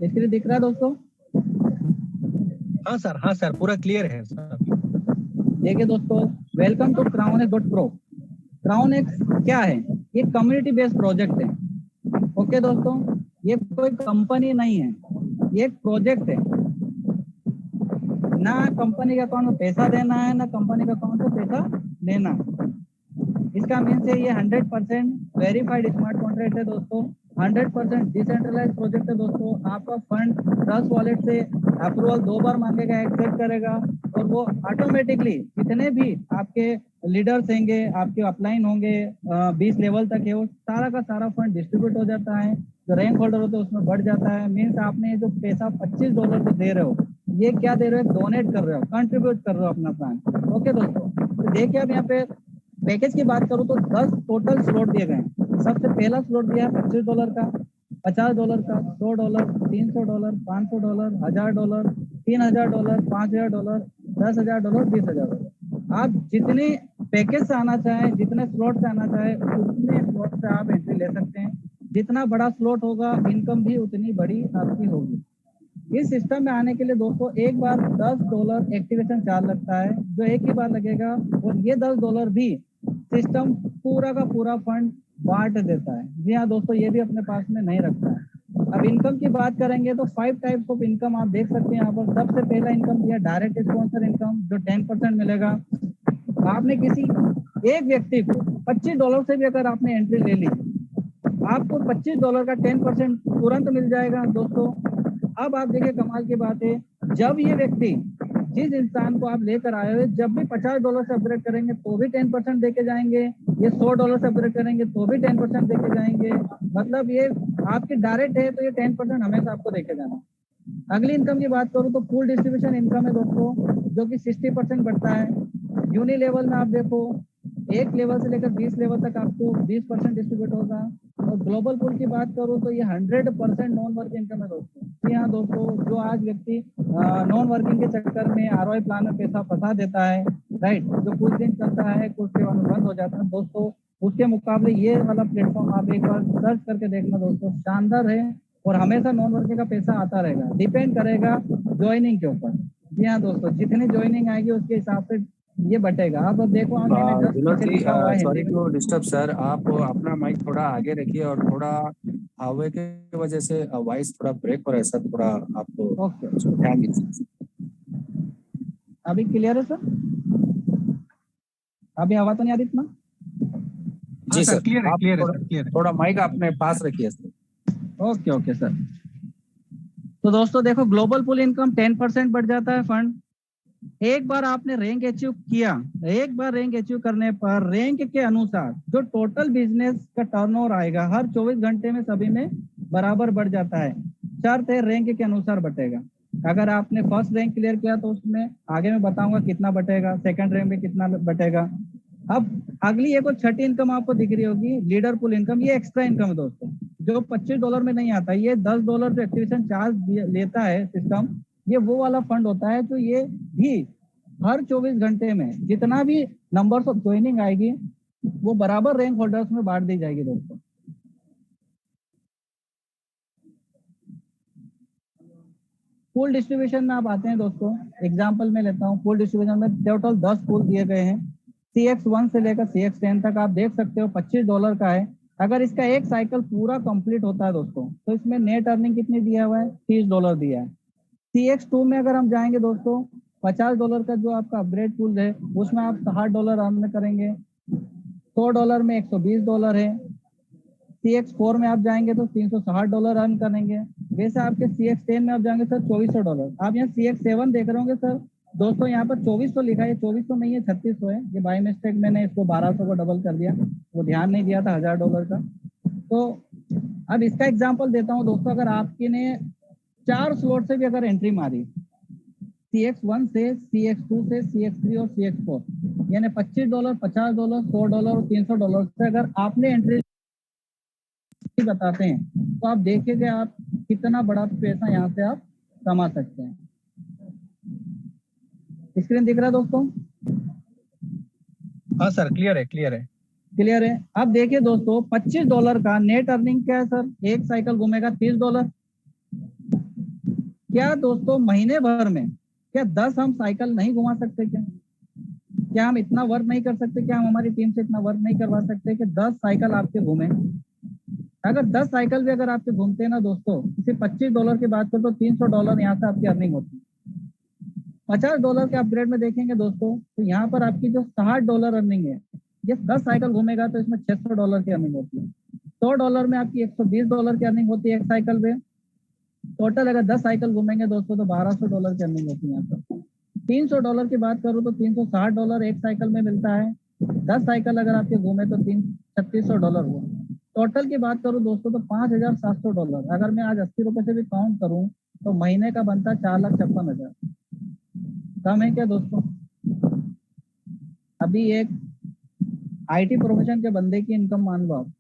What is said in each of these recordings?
Screen दिख रहा है दोस्तों? हाँ सर पूरा क्लियर है सर। देखिए दोस्तों, वेलकम टू crown.pro। crown.x क्या है? ये कम्युनिटी बेस्ड प्रोजेक्ट है। ओके दोस्तों, ये कोई कंपनी नहीं है, ये एक प्रोजेक्ट है। ना कंपनी के अकाउंट में पैसा देना है, ना कंपनी के अकाउंट से पैसा लेना। इसका मीन्स है ये 100% वेरीफाइड स्मार्ट कॉन्ट्रैक्ट है दोस्तों। 100% डिसेंट्रलाइज प्रोजेक्ट है दोस्तों। आपका फंड ट्रस्ट वॉलेट से अप्रूवल 2 बार मांगेगा, एक्सेप्ट करेगा, और वो ऑटोमेटिकली जितने भी आपके लीडर्स होंगे, आपके अपलाइन होंगे 20 लेवल तक है, वो सारा का सारा फंड डिस्ट्रीब्यूट हो जाता है। जो रैंक होल्डर होते हैं उसमें बढ़ जाता है। मीन्स आपने जो पैसा $25 को दे रहे हो, ये क्या दे रहे हो? डोनेट कर रहे हो, कंट्रीब्यूट कर रहे हो अपना प्लान। ओके दोस्तों, तो देखिए अब यहाँ पे पैकेज की बात करूं तो 10 टोटल स्लॉट दिए गए हैं। सबसे पहला स्लॉट दिया है $25 का, $50 का, $100, $300, $500, $1000, $3000, $5000, $10,000, $20,000। आप जितने पैकेज से आना चाहें, जितने स्लॉट से आना चाहें, उतने स्लॉट से आप एंट्री ले सकते हैं। जितना बड़ा स्लॉट होगा, इनकम भी उतनी बड़ी आपकी होगी। इस सिस्टम में आने के लिए दोस्तों एक बार $10 एक्टिवेशन चार्ज लगता है, जो एक ही बार लगेगा, और ये $10 भी सिस्टम पूरा का पूरा फंड बांट देता है। जी हाँ दोस्तों, ये भी अपने पास में नहीं रखता है। अब इनकम की बात करेंगे तो 5 टाइप्स ऑफ इनकम आप देख सकते हैं यहाँ पर। सबसे पहला इनकम दिया डायरेक्ट स्पॉन्सर इनकम, जो 10% मिलेगा। आपने किसी एक व्यक्ति को $25 से भी अगर आपने एंट्री ले ली, आपको $25 का 10% तुरंत मिल जाएगा दोस्तों। अब आप देखिए कमाल की बात है, जब ये व्यक्ति जिस इंसान को आप लेकर आए हुए, जब भी $50 से अपग्रेड करेंगे तो भी 10% देके जाएंगे, ये $100 से अपग्रेड करेंगे तो भी 10% देके जाएंगे। मतलब ये आपके डायरेक्ट है तो ये 10% हमेशा आपको देके जाना। अगली इनकम की बात करूं तो फुल डिस्ट्रीब्यूशन इनकम है दोस्तों, जो कि 60% बढ़ता है। यूनि लेवल में आप देखो, एक लेवल से लेकर 20 लेवल तक आपको 20% डिस्ट्रीब्यूट होगा। और ग्लोबल पूल की बात करूं तो ये 100% नॉन वर्किंग इनकम है दोस्तों। जी हाँ दोस्तों, जो आज व्यक्ति नॉन वर्किंग के चक्कर में ROI प्लान में पैसा फंसा देता है, राइट, जो कुछ दिन चलता है कुछ सेवा में बंद हो जाता है दोस्तों, उसके मुकाबले ये वाला प्लेटफॉर्म आप एक बार सर्च करके देखना दोस्तों, शानदार है। और हमेशा नॉन वर्किंग का पैसा आता रहेगा, डिपेंड करेगा ज्वाइनिंग के ऊपर। जी हाँ दोस्तों, जितनी ज्वाइनिंग आएगी उसके हिसाब से ये बटेगा। आप अब देखो आगे में जस्ट विनोद नीचे जी, लिखा हुआ है सॉरी हिंदी टू में। डिस्टर्ब सर, आप अपना माइक थोड़ा आगे रखिए और थोड़ा हवा की वजह से वॉइस थोड़ा ब्रेक हो रहा है सर, थोड़ा आपको ओके, ध्यान दीजिए। अभी क्लियर है सर? अभी आवाज तो नहीं आ रही इतना? जी सर, क्लियर है, आप क्लियर है सर, क्लियर है। थोड़ा माइक अपने पास रखिए सर। Okay okay sir. तो दोस्तों देखो, ग्लोबल पूल इनकम 10% बढ़ जाता है फंड। एक बार आपने रैंक अचीव किया, एक बार रैंक अचीव करने पर रैंक के अनुसार जो टोटल बिजनेस का टर्नओवर आएगा हर 24 घंटे में सभी में बराबर बढ़ जाता है। शर्त है रैंक के अनुसार बटेगा। अगर आपने फर्स्ट रैंक क्लियर किया तो उसमें आगे मैं बताऊंगा कितना बटेगा, सेकंड रैंक में कितना बटेगा। अब अगली एक और छठी इनकम आपको दिख रही होगी, लीडर पुल इनकम। ये एक्स्ट्रा इनकम है दोस्तों, जो $25 में नहीं आता। ये $10 जो एक्टिवेशन चार्ज लेता है सिस्टम, ये वो वाला फंड होता है जो ये भी हर 24 घंटे में जितना भी नंबर्स ऑफ ज्वाइनिंग आएगी वो बराबर रैंक होल्डर्स में बांट दी जाएगी दोस्तों। फुल डिस्ट्रीब्यूशन में आप आते हैं दोस्तों, एग्जांपल में लेता हूँ। फुल डिस्ट्रीब्यूशन में टोटल 10 फुल दिए गए हैं। CX1 से लेकर CX10 तक आप देख सकते हो $25 का है। अगर इसका एक साइकिल पूरा कंप्लीट होता है दोस्तों, तो इसमें नेट अर्निंग कितनी दिया हुआ है? $30 दिया है। CX2 में अगर हम जाएंगे दोस्तों, $50 का जो आपका अपग्रेड पूल है उसमें आप $60 अर्न करेंगे। $100 में $120 है। CX4 में आप जाएंगे तो $360 अर्न करेंगे। वैसे आपके CX10 में आप जाएंगे सर $2400। आप यहाँ CX7 देख रहे होंगे सर दोस्तों, यहाँ पर 2400 लिखा है, 2400 नहीं है, 3600 है। ये बाय मिस्टेक मैंने इसको 1200 को डबल कर दिया, वो ध्यान नहीं दिया था $1000 का। तो अब इसका एग्जाम्पल देता हूँ दोस्तों, अगर आपके ने 4 स्लॉट से भी अगर एंट्री मारी, CX1 से CX2 से CX3 और CX4, यानी $25, $50, $100 और $300 से अगर आपने एंट्री बताते हैं, तो आप देखिए आप कितना बड़ा पैसा यहाँ से आप कमा सकते हैं। स्क्रीन दिख रहा है दोस्तों? हाँ सर, क्लियर है, क्लियर है, क्लियर है। अब देखिए दोस्तों, $25 का नेट अर्निंग क्या है सर? एक साइकिल घूमेगा $30। क्या दोस्तों महीने भर में क्या 10 हम साइकिल नहीं घुमा सकते? क्या हम इतना वर्क नहीं कर सकते? क्या हम हमारी टीम से इतना वर्क नहीं करवा सकते कि 10 साइकिल आपके घूमे? अगर 10 साइकिल भी अगर आपके घूमते हैं ना दोस्तों, सिर्फ $25 की बात करो तो $300 यहाँ से आपकी अर्निंग होती है। $50 के अपग्रेड में देखेंगे दोस्तों तो यहाँ पर आपकी जो $60 अर्निंग है, ये 10 साइकिल घूमेगा तो इसमें $600 की अर्निंग होती है। $100 में आपकी $120 की अर्निंग होती है एक साइकिल पे। टोटल अगर 10 साइकिल घूमेंगे दोस्तों तो $1200 की अर्निंग होती है यहाँ पर। $300 की बात करूँ तो $360 एक साइकिल में मिलता है। 10 साइकिल अगर आपके घूमे तो $3600 हुआ। टोटल की बात करूँ दोस्तों तो $5700। अगर मैं आज 80 रुपए से भी काउंट करूँ तो महीने का बनता है 4,56,000। कम है क्या दोस्तों? अभी एक आईटी प्रोफेशन के बंदे की इनकम मान लो आप,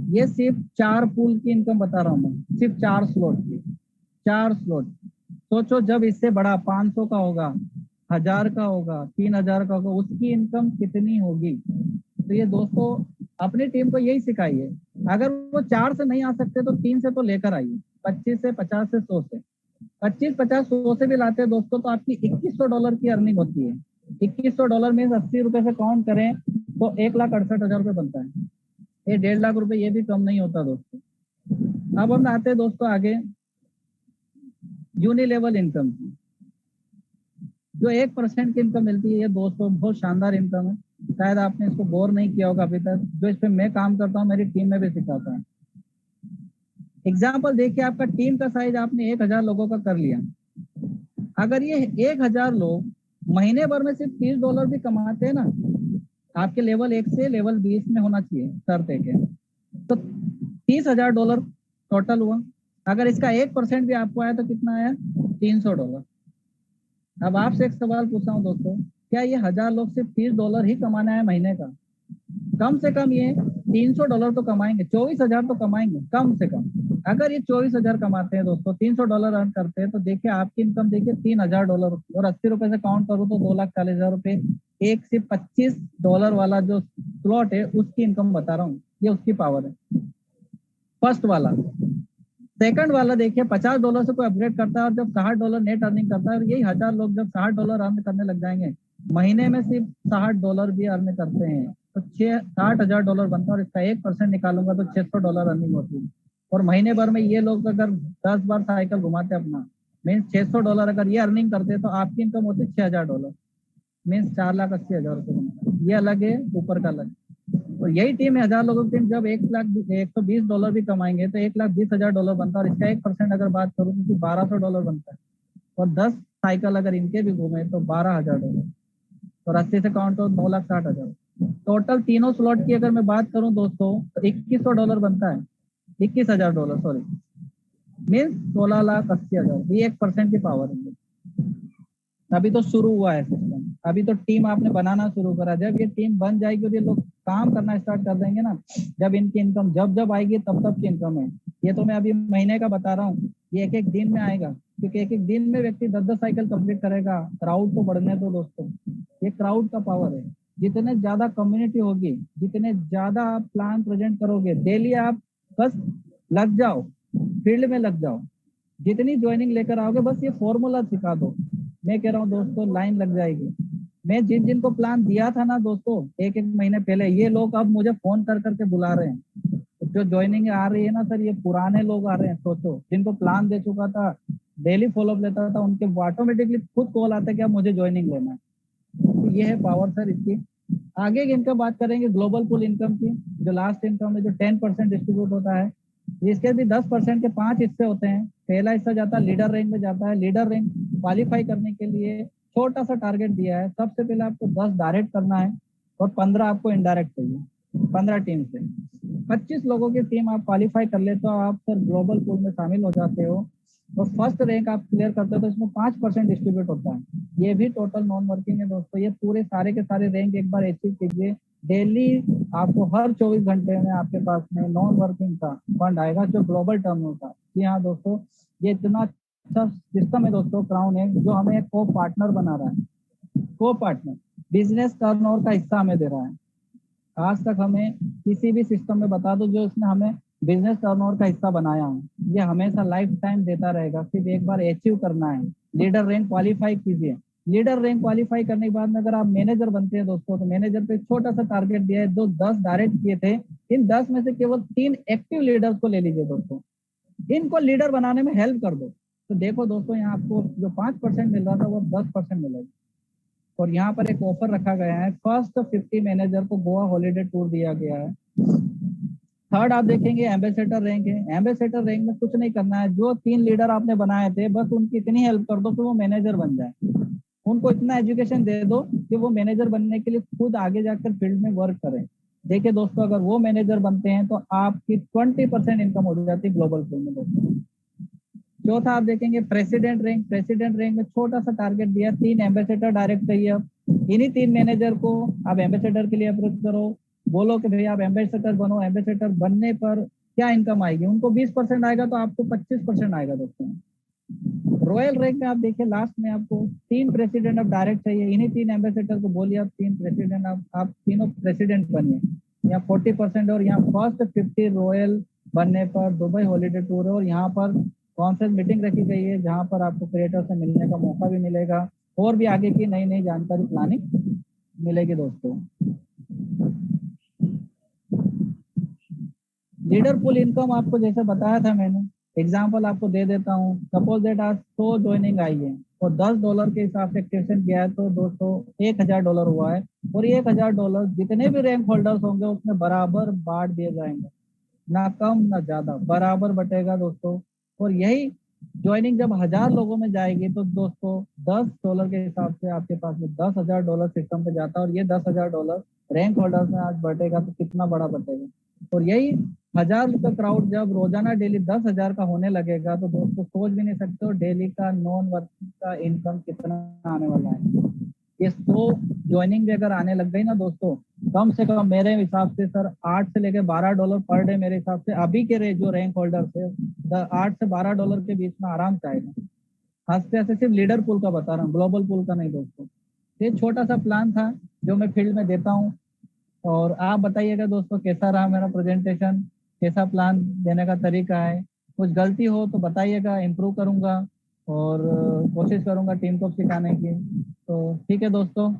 ये सिर्फ 4 पूल की इनकम बता रहा हूँ मैं, सिर्फ 4 स्लॉट की, 4 स्लॉट। सोचो जब इससे बड़ा 500 का होगा, 1000 का होगा, 3000 का होगा, उसकी इनकम कितनी होगी? तो ये दोस्तों अपनी टीम को यही सिखाइए, अगर वो 4 से नहीं आ सकते तो 3 से तो लेकर आइए, 25 से, 50 से, 100 से। 25, 50, 100 से भी लाते हैं दोस्तों तो आपकी $2100 की अर्निंग होती है। $2100 में 80 रुपए से काउंट करें तो 1,68,000 रुपये बनता है। ये 1.5 लाख रुपए ये भी कम नहीं होता दोस्तों। अब हम आते हैं दोस्तों आगे यूनिलेवल इनकम की, जो 1% की इनकम मिलती है। ये दोस्तों बहुत शानदार इनकम है, शायद आपने इसको गौर नहीं किया होगा अभी तक। जो इस पे मैं काम करता हूँ मेरी टीम में भी सिखाता हूँ। एग्जाम्पल देखिए, आपका टीम का साइज आपने 1000 लोगों का कर लिया। अगर ये 1000 लोग महीने भर में सिर्फ $30 भी कमाते हैं ना, आपके लेवल 1 से लेवल 20 में होना चाहिए शर्त है, तो $30,000 टोटल हुआ। अगर इसका 1% भी आपको आया तो कितना आया? $300। अब आपसे एक सवाल पूछा हूँ दोस्तों, क्या ये 1000 लोग सिर्फ $30 ही कमाना है महीने का? कम से कम ये $300 तो कमाएंगे, 24,000 तो कमाएंगे कम से कम। अगर ये 24,000 कमाते हैं दोस्तों, $300 अर्न करते हैं, तो देखिए आपकी इनकम देखिए $3,000 और 80 रुपए से काउंट करूँ तो 2,40,000 रुपए। एक से $25 वाला जो स्लॉट है उसकी इनकम बता रहा हूँ, ये उसकी पावर है फर्स्ट वाला। सेकंड वाला देखिए $50 से कोई अपग्रेड करता है और जब $60 नेट अर्निंग करता है, और यही 1000 लोग जब $60 अर्न करने लग जाएंगे, महीने में सिर्फ $60 भी अर्न करते हैं तो $60,000 बनता है। और इसका 1% निकालूंगा तो $600 अर्निंग होती है। और महीने भर में ये लोग अगर 10 बार साइकिल घुमाते अपना, मीन्स $600 अगर ये अर्निंग करते तो आपकी इनकम होती $6,000, मीन्स 4,80,000 रुपये बनता है। ये अलग है, ऊपर का अलग। और यही टीम है 1000 लोगों की टीम, जब $120 भी कमाएंगे तो $1,20,000 बनता है। और इसका 1% अगर बात करूँ तो $1,200 बनता है। और 10 साइकिल अगर इनके भी घूमे तो $12,000, और 80 से काउंट तो 9,60,000। टोटल तीनों स्लॉट की अगर मैं बात करूं दोस्तों तो $2,100 बनता है, $21,000 सॉरी, मीन्स 16,80,000। ये 1% की पावर है। अभी तो शुरू हुआ है सिस्टम, अभी तो टीम आपने बनाना शुरू करा। जब ये टीम बन जाएगी और ये लोग काम करना स्टार्ट कर देंगे ना, जब इनकी इनकम जब आएगी तब की इनकम है। ये तो मैं अभी महीने का बता रहा हूँ, ये एक दिन में आएगा, क्योंकि एक दिन में व्यक्ति 10 साइकिल कंप्लीट करेगा। क्राउड को बढ़ने दो दोस्तों, ये क्राउड का पावर है। जितने ज्यादा कम्युनिटी होगी, जितने ज्यादा आप प्लान प्रेजेंट करोगे, डेली आप बस लग जाओ, फील्ड में लग जाओ, जितनी ज्वाइनिंग लेकर आओगे, बस ये फॉर्मूला सिखा दो, मैं कह रहा हूँ दोस्तों लाइन लग जाएगी। मैं जिन को प्लान दिया था ना दोस्तों 1 महीने पहले, ये लोग अब मुझे फोन कर करके बुला रहे हैं। जो ज्वाइनिंग आ रही है ना सर, ये पुराने लोग आ रहे हैं। सोचो, जिनको प्लान दे चुका था, डेली फॉलोअप लेता था, उनके ऑटोमेटिकली खुद कॉल आता है कि अब मुझे ज्वाइनिंग लेना है। तो ये है पावर सर इसकी। आगे की इनकम बात करेंगे ग्लोबल पूल इनकम की, जो लास्ट इनकम है, जो 10% डिस्ट्रीब्यूट होता है। इसके भी 10% के 5 हिस्से होते हैं। पहला हिस्सा जाता है लीडर रैंक में जाता है। लीडर रैंक क्वालिफाई करने के लिए छोटा सा टारगेट दिया है। सबसे पहले आपको 10 डायरेक्ट करना है और 15 आपको इनडायरेक्ट चाहिए। 15 टीम से 25 लोगों की टीम आप क्वालिफाई कर ले तो आप सर ग्लोबल पूल में शामिल हो जाते हो। तो फर्स्ट रैंक आप क्लियर करते हो तो इसमें 5% डिस्ट्रीब्यूट होता है। ये भी टोटल नॉन वर्किंग है दोस्तों। ये पूरे सारे के सारे रैंक एक बार अचीव कीजिए। डेली आपको हर 24 घंटे में आपके पास में नॉन वर्किंग का फंड आएगा, जो ग्लोबल टर्म होगा। जी हाँ दोस्तों, ये इतना अच्छा सिस्टम है दोस्तों क्राउन है, जो हमें एक को पार्टनर बना रहा है। को पार्टनर बिजनेस टर्नओवर का हिस्सा हमें दे रहा है। आज तक हमें किसी भी सिस्टम में बता दो जो इसने हमें बिजनेस टर्नओवर का हिस्सा बनाया हूँ। ये हमेशा लाइफ टाइम देता रहेगा, सिर्फ एक बार अचीव करना है। लीडर रैंक क्वालिफाई कीजिए। लीडर रैंक क्वालिफाई करने के बाद में अगर आप मैनेजर बनते हैं दोस्तों, तो मैनेजर पे छोटा सा टारगेट दिया है, जो 10 डायरेक्ट किए थे, इन 10 में से केवल 3 एक्टिव लीडर्स को ले लीजिए दोस्तों, इनको लीडर बनाने में हेल्प कर दो। तो देखो दोस्तों, यहाँ आपको जो 5% मिल रहा था वो 10% मिलेगा। और यहाँ पर एक ऑफर रखा गया है, फर्स्ट 50 मैनेजर को गोवा हॉलीडे टूर दिया गया है। थर्ड आप देखेंगे एम्बेसडर रैंक है। एम्बेसडर रैंक में कुछ नहीं करना है, जो 3 लीडर आपने बनाए थे बस उनकी इतनी हेल्प कर दो कि वो मैनेजर बन जाए। उनको इतना एजुकेशन दे दो कि वो मैनेजर बनने के लिए खुद आगे जाकर फील्ड में वर्क करें। देखिए दोस्तों, अगर वो मैनेजर बनते हैं तो आपकी 20% इनकम हो जाती है ग्लोबल फील्ड में दोस्तों। चौथा आप देखेंगे प्रेसिडेंट रैंक। प्रेसिडेंट रैंक में छोटा सा टारगेट दिया, 3 एम्बेसडर डायरेक्ट चाहिए। इन्हीं 3 मैनेजर को आप एम्बेसडर के लिए अप्रोच करो, बोलो कि भैया आप एम्बेसडर बनो। एम्बेसडर बनने पर क्या इनकम आएगी, उनको 20% आएगा तो आपको 25% आएगा दोस्तों। रॉयल रैंक में आप देखिए, लास्ट में आपको 3 प्रेसिडेंट अब डायरेक्ट चाहिए। इन्हीं 3 एम्बेसडर को बोलिए आप 3 प्रेसिडेंट, आप तीनों प्रेसिडेंट बनिए। यहाँ 40% और यहाँ फर्स्ट 50 रॉयल बनने पर दुबई हॉलीडे टूर है। और यहाँ पर कॉन्फ्रेंस मीटिंग रखी गई है, जहाँ पर आपको क्रिएटर से मिलने का मौका भी मिलेगा और भी आगे की नई नई जानकारी प्लानिंग मिलेगी दोस्तों। लीडर पुल इनकम आपको जैसे बताया था मैंने, एग्जांपल आपको दे देता हूँ। सपोज दैट आज 100 ज्वाइनिंग आई है और $10 के हिसाब से एक्टिवेशन किया है, तो दोस्तों $1000 हुआ है। और $1000 जितने भी रैंक होल्डर्स होंगे उसमें बराबर बांट दिए जाएंगे, ना कम ना ज्यादा, बराबर बटेगा दोस्तों। और यही ज्वाइनिंग जब 1000 लोगों में जाएगी तो दोस्तों $10 के हिसाब से आपके पास में $10,000 सिस्टम पे जाता है। और ये $10,000 रैंक होल्डर्स में आज बटेगा तो कितना बड़ा बटेगा। और यही 1000 का क्राउड जब रोजाना डेली 10,000 का होने लगेगा तो दोस्तों सोच भी नहीं सकते हो डेली का नॉन वर्किंग का इनकम कितना आने वाला है। ये 100 ज्वाइनिंग भी अगर आने लग गई ना दोस्तों, कम से कम मेरे हिसाब से सर $8 से लेकर $12 पर डे मेरे हिसाब से अभी के जो रैंक होल्डर है $8 से $12 के बीच में आराम से आएगा। हंसते हंसते सिर्फ लीडर पुल का बता रहा हूँ, ग्लोबल पुल का नहीं दोस्तों। ये छोटा सा प्लान था जो मैं फील्ड में देता हूँ। और आप बताइएगा दोस्तों कैसा रहा मेरा प्रेजेंटेशन, कैसा प्लान देने का तरीका है। कुछ गलती हो तो बताइएगा, इम्प्रूव करूंगा और कोशिश करूंगा टीम को सिखाने की। तो ठीक है दोस्तों।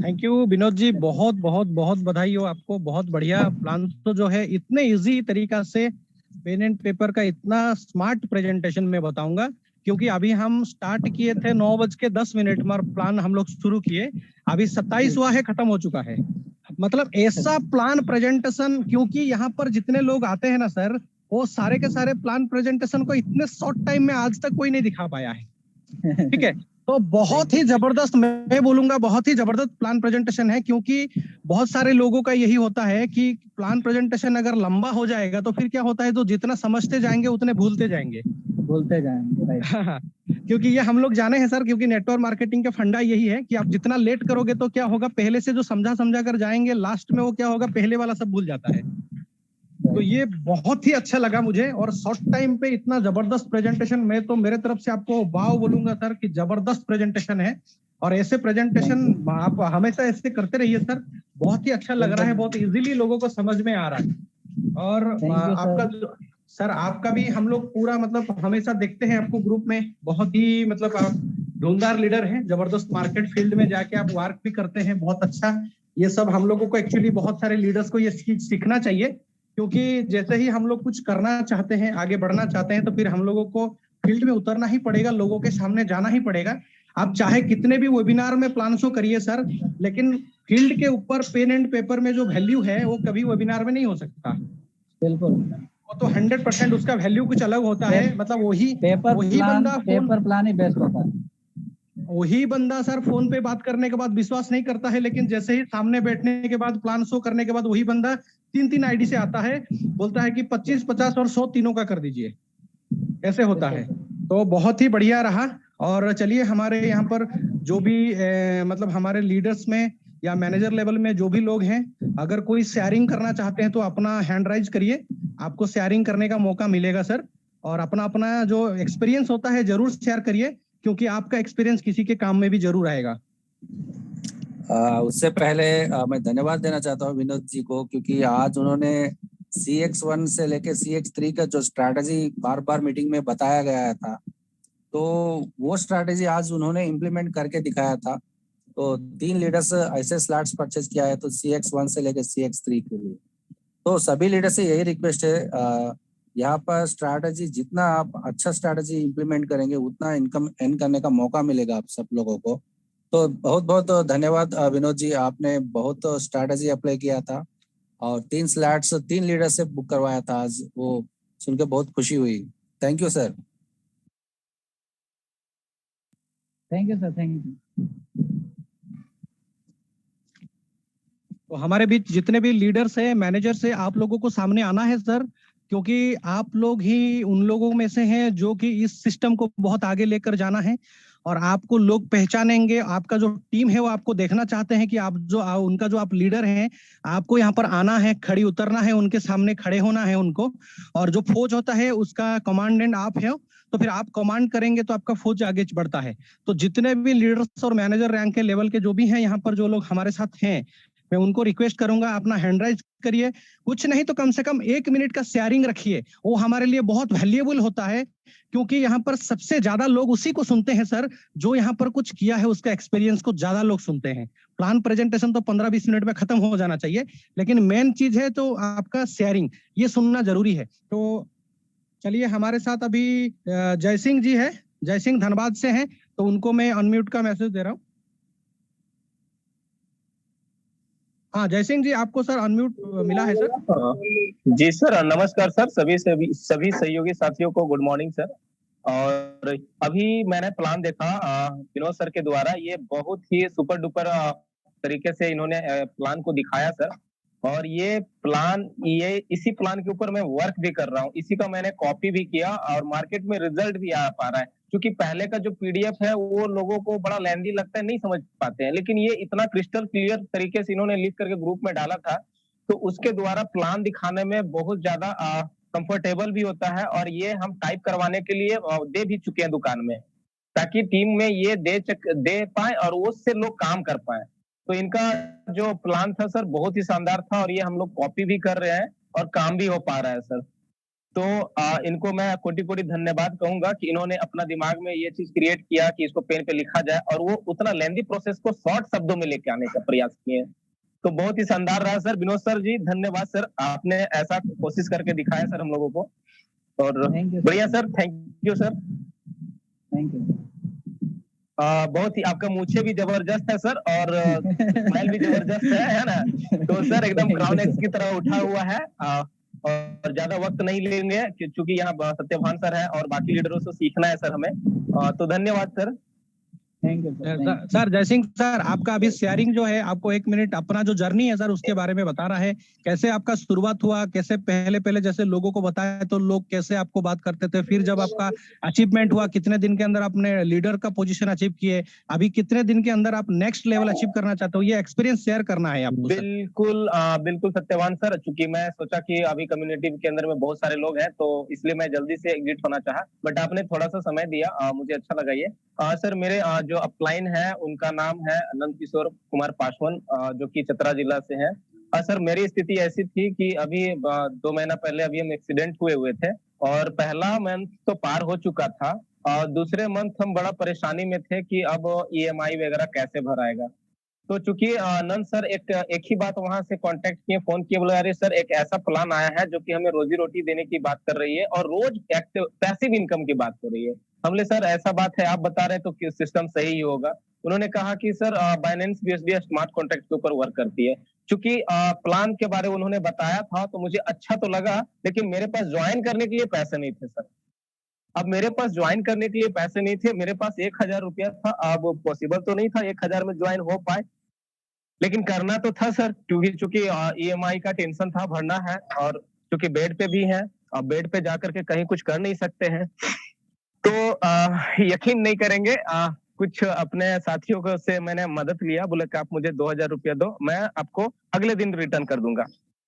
थैंक यू विनोद जी, बहुत बहुत बहुत बधाई हो आपको। बहुत बढ़िया प्लान तो जो है इतने इजी तरीका से पेन एंड पेपर का इतना स्मार्ट प्रेजेंटेशन में बताऊंगा, क्योंकि अभी हम स्टार्ट किए थे 9:10 में प्लान हम लोग शुरू किए, अभी 27वां है, खत्म हो चुका है। मतलब ऐसा प्लान प्रेजेंटेशन, क्योंकि यहाँ पर जितने लोग आते हैं ना सर, वो सारे के सारे प्लान प्रेजेंटेशन को इतने शॉर्ट टाइम में आज तक कोई नहीं दिखा पाया है। ठीक है, तो बहुत ही जबरदस्त, मैं बोलूंगा बहुत ही जबरदस्त प्लान प्रेजेंटेशन है। क्योंकि बहुत सारे लोगों का यही होता है कि प्लान प्रेजेंटेशन अगर लंबा हो जाएगा तो फिर क्या होता है, तो जितना समझते जाएंगे उतने भूलते जाएंगे। क्योंकि ये हम लोग जाने हैं सर, क्योंकि नेटवर्क मार्केटिंग का फंडा यही है कि आप जितना लेट करोगे तो क्या होगा, पहले से जो समझा कर जाएंगे लास्ट में वो क्या होगा, पहले वाला सब भूल जाता है। तो ये बहुत ही अच्छा लगा मुझे, और शॉर्ट टाइम पे इतना जबरदस्त प्रेजेंटेशन, मैं तो मेरे तरफ से आपको वाव बोलूंगा सर कि जबरदस्त प्रेजेंटेशन है। और ऐसे प्रेजेंटेशन आप हमेशा ऐसे करते रहिए सर, बहुत ही अच्छा लग रहा है, बहुत इजीली लोगों को समझ में आ रहा है। और आपका सर, आपका भी हम लोग पूरा मतलब हमेशा देखते हैं आपको ग्रुप में, बहुत ही मतलब आप धुंधार लीडर हैं, जबरदस्त मार्केट फील्ड में जाके आप वर्क भी करते हैं, बहुत अच्छा। ये सब हम लोगों को एक्चुअली बहुत सारे लीडर्स को ये चीज सीखना चाहिए, क्योंकि जैसे ही हम लोग कुछ करना चाहते हैं, आगे बढ़ना चाहते हैं, तो फिर हम लोगों को फील्ड में उतरना ही पड़ेगा, लोगों के सामने जाना ही पड़ेगा। आप चाहे कितने भी वेबिनार में प्लान शो करिए सर, लेकिन फील्ड के ऊपर पेन एंड पेपर में जो वैल्यू है वो कभी वेबिनार में नहीं हो सकता। बिल्कुल, वो तो 100% उसका वैल्यू कुछ अलग होता है। मतलब वही पेपर प्लान ही बेस्ट होता है। वही बंदा सर फोन पे बात करने के बाद विश्वास नहीं करता है, लेकिन जैसे ही सामने बैठने के बाद, प्लान शो करने के बाद, वही बंदा 3 आईडी से आता है, बोलता है कि 25, 50 और 100 तीनों का कर दीजिए। ऐसे होता है। तो बहुत ही बढ़िया रहा। और चलिए, हमारे यहाँ पर जो भी मतलब हमारे लीडर्स में या मैनेजर लेवल में जो भी लोग हैं, अगर कोई शेयरिंग करना चाहते हैं तो अपना हैंड राइज करिए, आपको शेयरिंग करने का मौका मिलेगा सर। और अपना अपना जो एक्सपीरियंस होता है जरूर शेयर करिए, क्योंकि आपका एक्सपीरियंस किसी के काम में भी जरूर आएगा। उससे पहले मैं धन्यवाद देना चाहता हूँ विनोद जी को, क्योंकि आज उन्होंने CX1 से लेके CX3 का जो स्ट्रैटेजी बार बार मीटिंग में बताया गया था, तो वो स्ट्रैटेजी आज उन्होंने इम्प्लीमेंट करके दिखाया था। तो 3 लीडर्स ऐसे स्लॉट्स परचेज किया है, तो CX1 से लेके CX3 के लिए। तो सभी लीडर से यही रिक्वेस्ट है, यहाँ पर स्ट्रैटेजी जितना आप अच्छा स्ट्रैटेजी इम्प्लीमेंट करेंगे उतना इनकम अर्न करने का मौका मिलेगा आप सब लोगों को। तो बहुत बहुत धन्यवाद विनोद जी, आपने बहुत स्ट्रैटेजी अप्लाई किया था और 3 स्लॉट्स 3 लीडर से बुक करवाया था आज, वो सुन के बहुत खुशी हुई। Thank you sir. Thank you sir, thank you. तो हमारे बीच जितने भी लीडर्स हैं, मैनेजर्स हैं, आप लोगों को सामने आना है सर, क्योंकि आप लोग ही उन लोगों में से हैं जो कि इस सिस्टम को बहुत आगे लेकर जाना है और आपको लोग पहचानेंगे। आपका जो टीम है वो आपको देखना चाहते हैं कि आप जो उनका जो आप लीडर हैं, आपको यहाँ पर आना है, खड़ी उतरना है, उनके सामने खड़े होना है उनको। और जो फौज होता है उसका कमांडेंट आप है, तो फिर आप कमांड करेंगे तो आपका फौज आगे बढ़ता है। तो जितने भी लीडर्स और मैनेजर रैंक के लेवल के जो भी हैं यहाँ पर, जो लोग हमारे साथ हैं, मैं उनको रिक्वेस्ट करूंगा अपना हैंड राइज करिए। कुछ नहीं तो कम से कम 1 मिनट का शेयरिंग रखिए, वो हमारे लिए बहुत वैल्यूएबल होता है, क्योंकि यहाँ पर सबसे ज्यादा लोग उसी को सुनते हैं सर जो यहाँ पर कुछ किया है, उसका एक्सपीरियंस को ज्यादा लोग सुनते हैं। प्लान प्रेजेंटेशन तो 15-20 मिनट में खत्म हो जाना चाहिए, लेकिन मेन चीज है तो आपका शेयरिंग, ये सुनना जरूरी है। तो चलिए, हमारे साथ अभी जय सिंह जी है, जय सिंह धनबाद से हैं, तो उनको मैं अनम्यूट का मैसेज दे रहा हूँ। हाँ जय सिंह जी, आपको सर अनम्यूट मिला है सर। जी सर, नमस्कार सर, सभी सहयोगी साथियों को गुड मॉर्निंग सर। और अभी मैंने प्लान देखा विनोद सर के द्वारा, ये बहुत ही सुपर डुपर तरीके से इन्होंने प्लान को दिखाया सर। और ये इसी प्लान के ऊपर मैं वर्क भी कर रहा हूँ, इसी का मैंने कॉपी भी किया और मार्केट में रिजल्ट भी आ पा रहा है। क्योंकि पहले का जो PDF है वो लोगों को बड़ा लेंदी लगता है, नहीं समझ पाते हैं, लेकिन ये इतना क्रिस्टल क्लियर तरीके से इन्होंने लिख करके ग्रुप में डाला था, तो उसके द्वारा प्लान दिखाने में बहुत ज्यादा कंफर्टेबल भी होता है। और ये हम टाइप करवाने के लिए दे भी चुके हैं दुकान में, ताकि टीम में ये दे पाए और उससे लोग काम कर पाए। तो इनका जो प्लान था सर बहुत ही शानदार था, और ये हम लोग कॉपी भी कर रहे हैं और काम भी हो पा रहा है सर। तो इनको मैं कोटि कोटि धन्यवाद कहूंगा कि इन्होंने अपना दिमाग में ये चीज क्रिएट किया कि इसको पेन पे लिखा जाए, और वो उतना लेंदी प्रोसेस को शॉर्ट शब्दों में लेके आने का प्रयास किए। तो बहुत ही शानदार रहा सर। विनोद सर जी धन्यवाद सर, आपने ऐसा कोशिश करके दिखाया सर हम लोगों को, और बढ़िया sir, thank you sir. Thank you. बहुत ही आपका मूछे भी जबरदस्त है सर, और स्माइल भी जबरदस्त है ना। तो सर एकदम क्राउन एक्स की तरह उठा हुआ है। और ज्यादा वक्त नहीं लेंगे क्योंकि यहाँ सत्यभान सर है और बाकी लीडरों से सीखना है सर हमें। तो धन्यवाद सर। Thank you sir. जय सिंह सर, आपका अभी शेयरिंग जो है, आपको 1 मिनट अपना जो जर्नी है सर उसके बारे में बता रहा है, कैसे आपका शुरुआत हुआ, कैसे पहले जैसे लोगों को बताया तो लोग कैसे आपको बात करते थे, फिर जब आपका अचीवमेंट हुआ, कितने दिन के अंदर आपने लीडर का पोजीशन अचीव किए, अभी कितने दिन के अंदर आप नेक्स्ट लेवल अचीव करना चाहते हो, ये एक्सपीरियंस शेयर करना है आपको। बिल्कुल सत्यवान सर, चूंकि मैं सोचा कि अभी कम्युनिटी के अंदर में बहुत सारे लोग हैं, तो इसलिए मैं जल्दी से एग्जिट होना चाहा, बट आपने थोड़ा सा समय दिया, मुझे अच्छा लगा ये। सर मेरे जो अपलाइन है उनका नाम है नंद किशोर कुमार पासवान, जो कि चतरा जिला से है। सर मेरी स्थिति ऐसी थी कि अभी 2 महीना पहले अभी हम एक्सीडेंट हुए थे, और पहला मंथ तो पार हो चुका था, और दूसरे मंथ हम बड़ा परेशानी में थे कि अब EMI वगैरह कैसे भराएगा। तो चूंकि नंद सर एक ही बात वहां से कांटेक्ट किए, फोन किए, बोला अरे सर एक ऐसा प्लान आया है जो कि हमें रोजी रोटी देने की बात कर रही है और रोज पैसिव इनकम की बात हो रही है। हमने सर ऐसा बात है, आप बता रहे तो सिस्टम सही ही होगा। उन्होंने कहा कि sir Binance BSD smart contract के ऊपर वर्क करती है। चूंकि प्लान के बारे में उन्होंने बताया था तो मुझे अच्छा तो लगा, लेकिन मेरे पास ज्वाइन करने के लिए पैसे नहीं थे सर। अब मेरे पास ज्वाइन करने के लिए पैसे नहीं थे, मेरे पास 1000 रुपया था। अब पॉसिबल तो नहीं था 1000 में ज्वाइन हो पाए, लेकिन करना तो था सर, क्योंकि चूंकि EMI का टेंशन था, भरना है, और क्योंकि बेड पे भी है, अब बेड पे जाकर के कहीं कुछ कर नहीं सकते हैं। तो यकीन नहीं करेंगे, कुछ अपने साथियों को से मैंने मदद लिया, बोले कि आप मुझे 2000 रुपया दो, मैं आपको अगले दिन रिटर्न कर दूंगा।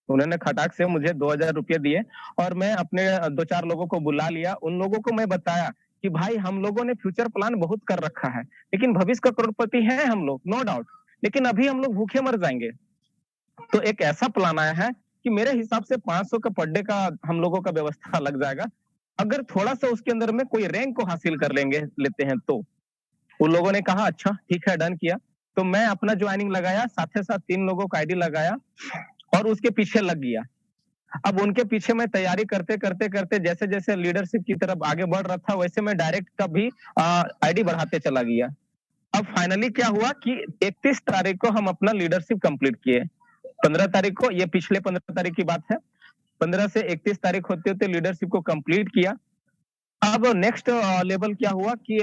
उन्होंने खटाक से मुझे 2000 रुपये दिए, और मैं अपने 2-4 लोगों को बुला लिया। उन लोगों को मैं बताया कि भाई हम लोगों ने फ्यूचर प्लान बहुत कर रखा है, लेकिन भविष्य का करोड़पति है हम लोग, नो डाउट, लेकिन अभी हम लोग भूखे मर जाएंगे। तो एक ऐसा प्लान आया है कि मेरे हिसाब से 500 का पर डे का हम लोगों का व्यवस्था लग जाएगा। अगर थोड़ा सा उसके अंदर में कोई रैंक को हासिल कर लेते हैं तो उन लोगों ने कहा अच्छा ठीक है, डन किया। तो मैं अपना ज्वाइनिंग लगाया, साथ ही साथ 3 लोगों का आईडी लगाया और उसके पीछे लग गया। अब उनके पीछे मैं तैयारी करते करते करते जैसे जैसे लीडरशिप की तरफ आगे बढ़ रहा था, वैसे मैं डायरेक्ट का भी आईडी बढ़ाते चला गया। अब फाइनली क्या हुआ कि 31 तारीख को हम अपना लीडरशिप कंप्लीट किए। 15 तारीख को, ये पिछले 15 तारीख की बात है, 15 से 31 तारीख होते होते लीडरशिप को कंप्लीट किया। अब नेक्स्ट लेवल क्या हुआ कि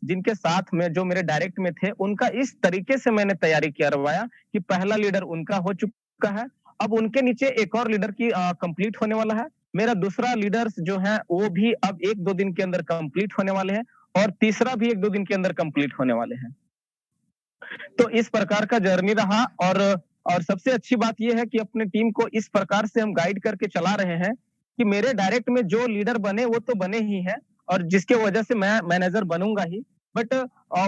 जिनके साथ में जो मेरे डायरेक्ट में थे, उनका इस तरीके से मैंने तैयारी करवाया कि पहला लीडर उनका हो चुका है। अब उनके नीचे एक और लीडर की कंप्लीट होने वाला है। मेरा दूसरा लीडर्स जो है वो भी अब 1-2 दिन के अंदर कंप्लीट होने वाले हैं और तीसरा भी 1-2 दिन के अंदर कंप्लीट होने वाले हैं। तो इस प्रकार का जर्नी रहा और सबसे अच्छी बात यह है कि अपने टीम को इस प्रकार से हम गाइड करके चला रहे हैं कि मेरे डायरेक्ट में जो लीडर बने वो तो बने ही हैं और जिसके वजह से मैं मैनेजर बनूंगा ही, बट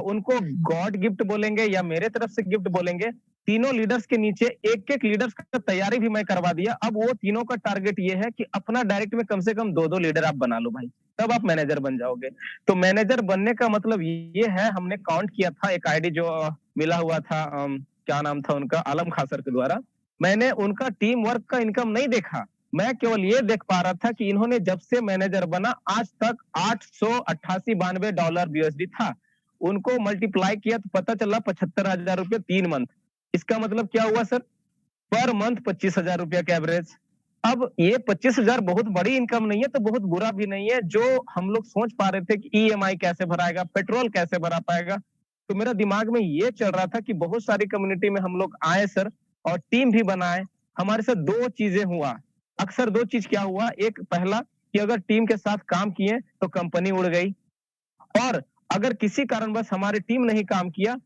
उनको गॉड गिफ्ट बोलेंगे या मेरे तरफ से गिफ्ट बोलेंगे। तीनों लीडर्स के नीचे एक-एक लीडर्स का तैयारी भी मैं करवा दिया। अब वो तीनों का टारगेट ये है कि अपना डायरेक्ट में कम से कम 2-2 लीडर आप बना लो भाई, तब आप मैनेजर बन जाओगे। तो मैनेजर बनने का मतलब ये है, हमने काउंट किया था एक आईडी जो मिला हुआ था, क्या नाम था उनका, आलम खां सर के द्वारा। मैंने उनका टीम वर्क का इनकम नहीं देखा, मैं केवल ये देख पा रहा था कि इन्होंने जब से मैनेजर बना आज तक $888-92 USD था। उनको मल्टीप्लाई किया तो पता चला 75,000 रुपये 3 मंथ। इसका मतलब क्या हुआ सर, पर मंथ 25,000 रुपया के एवरेज। अब ये 25,000 बहुत बड़ी इनकम नहीं है तो बहुत बुरा भी नहीं है। जो हम लोग सोच पा रहे थे कि ईएमआई कैसे भराएगा, पेट्रोल कैसे भरा पाएगा, तो मेरा दिमाग में ये चल रहा था कि बहुत सारी कम्युनिटी में हम लोग आए सर और टीम भी बनाए। हमारे साथ 2 चीजें हुआ, अक्सर 2 चीज क्या हुआ, एक पहला कि अगर टीम के साथ काम किए तो कंपनी उड़ गई, और अगर किसी कारणवश हमारी टीम नहीं काम किया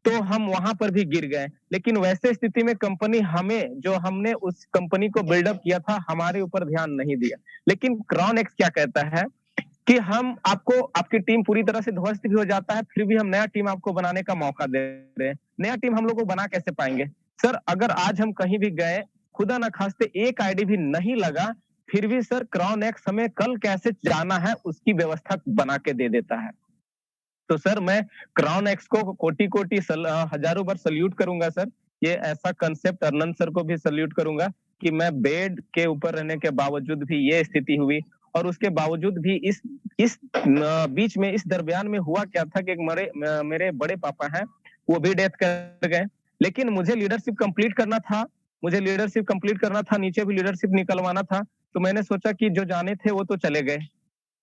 तो हम वहां पर भी गिर गए। लेकिन वैसे स्थिति में कंपनी हमें, जो हमने उस कंपनी को बिल्डअप किया था, हमारे ऊपर ध्यान नहीं दिया। लेकिन क्राउन एक्स क्या कहता है कि हम आपको, आपकी टीम पूरी तरह से ध्वस्त भी हो जाता है, फिर भी हम नया टीम आपको बनाने का मौका दे रहे हैं। नया टीम हम लोग को बना कैसे पाएंगे सर, अगर आज हम कहीं भी गए, खुदा ना खास्ते एक आईडी भी नहीं लगा, फिर भी सर क्राउन एक्स हमें कल कैसे जाना है उसकी व्यवस्था बना के दे देता है। तो सर मैं क्राउन एक्स को कोटि-कोटि हजारों बार सल्यूट करूंगा सर। ये ऐसा कंसेप्ट अर्नन सर को भी सल्यूट करूंगा कि मैं बेड के ऊपर रहने के बावजूद भी ये स्थिति हुई, और उसके बावजूद भी इस बीच में, इस दरमियान में हुआ क्या था कि एक मेरे बड़े पापा हैं, वो भी डेथ कर गए। लेकिन मुझे लीडरशिप कंप्लीट करना था, नीचे भी लीडरशिप निकलवाना था। तो मैंने सोचा कि जो जाने थे वो तो चले गए,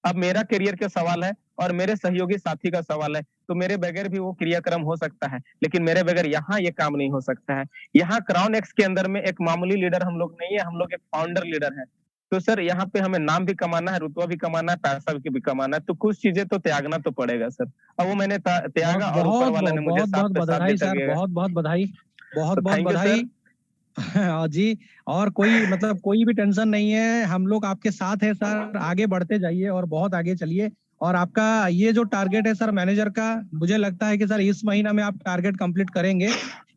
अब मेरा करियर का सवाल है और मेरे सहयोगी साथी का सवाल है। तो मेरे बगैर भी वो क्रियाक्रम हो सकता है, लेकिन मेरे बगैर यहाँ ये काम नहीं हो सकता है। यहाँ क्राउन एक्स के अंदर में एक मामूली लीडर हम लोग नहीं है, हम लोग एक फाउंडर लीडर है। तो सर यहाँ पे हमें नाम भी कमाना है, रुतबा भी कमाना है, पैसा भी कमाना है, तो कुछ चीजें तो त्यागना तो पड़ेगा सर। अब वो मैंने त्यागा और ऊपर वाला ने मुझे साथ पे साथ देता गया। बहुत बहुत बधाई, बहुत बहुत थैंक यू बधाई जी। और कोई मतलब कोई भी टेंशन नहीं है, हम लोग आपके साथ है सर, आगे बढ़ते जाइए और बहुत आगे चलिए। और आपका ये जो टारगेट है सर मैनेजर का, मुझे लगता है कि सर इस महीना में आप टारगेट कंप्लीट करेंगे,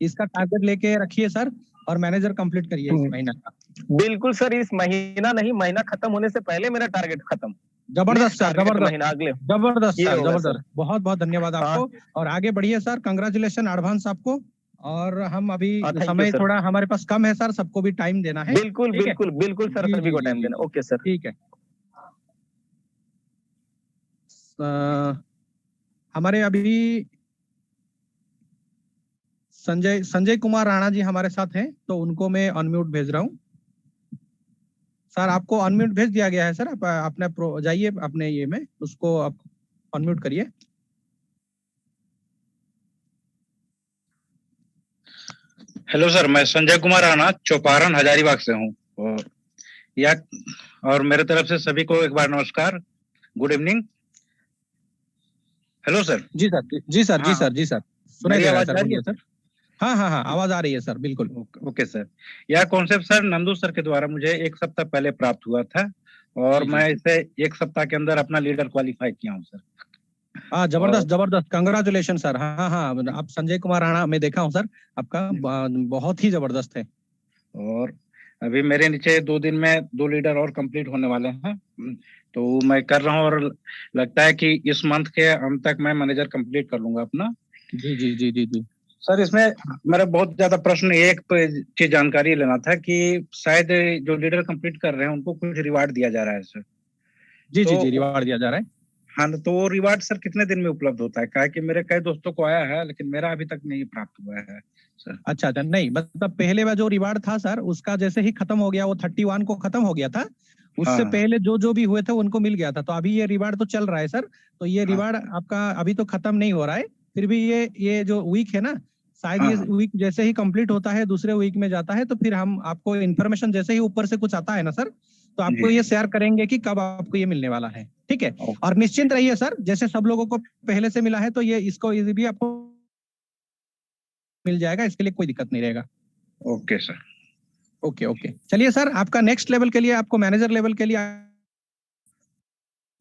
इसका टारगेट लेके रखिए सर और मैनेजर कंप्लीट करिए इस महीना का। बिल्कुल सर, इस महीना नहीं, महीना खत्म होने से पहले मेरा टारगेट खत्म। जबरदस्त सर, जबरदस्त महीना अगले जबरदस्त ये सर, होगा जबरदस्त। सर। बहुत बहुत धन्यवाद आपको और आगे बढ़िए सर, कंग्रेचुलेशन एडवांस आपको। और हम अभी thank you, समय sir। थोड़ा हमारे पास कम है सर, सबको भी टाइम देना है। बिल्कुल ठीक है? बिल्कुल बिल्कुल सर, जी सभी जी को जी टाइम जी देना। Okay sir. ठीक है। हमारे अभी संजय कुमार राणा जी हमारे साथ हैं, तो उनको मैं अनम्यूट भेज रहा हूँ। सर आपको अनम्यूट भेज दिया गया है सर, आप अपने जाइए अपने ये में, उसको आप अनम्यूट करिए। हेलो सर, मैं संजय कुमार राणा चौपारण हजारीबाग से हूँ। और मेरे तरफ से सभी को एक बार नमस्कार, गुड इवनिंग। Hello sir. जी सर, जी सर, जी सर, जी सर, सुनाई दे रहा है सर, बोलिए सर। हाँ हाँ हाँ, आवाज आ रही है सर, बिल्कुल। Okay sir. यह कॉन्सेप्ट सर नंदू सर के द्वारा मुझे 1 सप्ताह पहले प्राप्त हुआ था और मैं इसे 1 सप्ताह के अंदर अपना लीडर क्वालिफाई किया हूँ सर। हाँ, जबरदस्त जबरदस्त, कंग्रेचुलेशन सर। हाँ हाँ हाँ, आप संजय कुमार राणा मैं देखा हूँ सर, आपका बहुत ही जबरदस्त है। और अभी मेरे नीचे 2 दिन में 2 लीडर और कंप्लीट होने वाले हैं, तो मैं कर रहा हूँ, और लगता है कि इस मंथ के अंत तक मैं मैनेजर कंप्लीट कर लूंगा अपना। जी जी जी जी जी। सर इसमें मेरा बहुत ज्यादा प्रश्न, एक चीज जानकारी लेना था कि शायद जो लीडर कंप्लीट कर रहे हैं उनको कुछ रिवार्ड दिया जा रहा है सर। जी जी तो जी, रिवार्ड दिया जा रहा है। हाँ, तो वो रिवार्ड सर कितने दिन में उपलब्ध होता है? क्या कि मेरे कई दोस्तों को आया है, लेकिन मेरा अभी तक नहीं प्राप्त हुआ है सर। अच्छा अच्छा, नहीं मतलब पहले वाला जो रिवार्ड था सर, उसका जैसे ही खत्म हो गया, वो 31 को खत्म हो गया था, उससे हाँ पहले जो जो भी हुए थे उनको मिल गया था। तो अभी ये रिवार्ड तो चल रहा है सर, तो ये हाँ रिवार्ड आपका अभी तो खत्म नहीं हो रहा है। फिर भी ये जो वीक है ना, शायद हाँ ये हाँ। वीक जैसे ही कंप्लीट होता है दूसरे वीक में जाता है, तो फिर हम आपको इन्फॉर्मेशन जैसे ही ऊपर से कुछ आता है ना सर, तो जी आपको ये जी। शेयर करेंगे कि कब आपको ये मिलने वाला है। ठीक है, ओके। और निश्चिंत रहिए सर, जैसे सब लोगों को पहले से मिला है, तो ये भी आपको मिल जाएगा, इसके लिए कोई दिक्कत नहीं रहेगा। Okay sir. ओके ओके, चलिए सर, आपका नेक्स्ट लेवल के लिए, आपको मैनेजर लेवल के लिए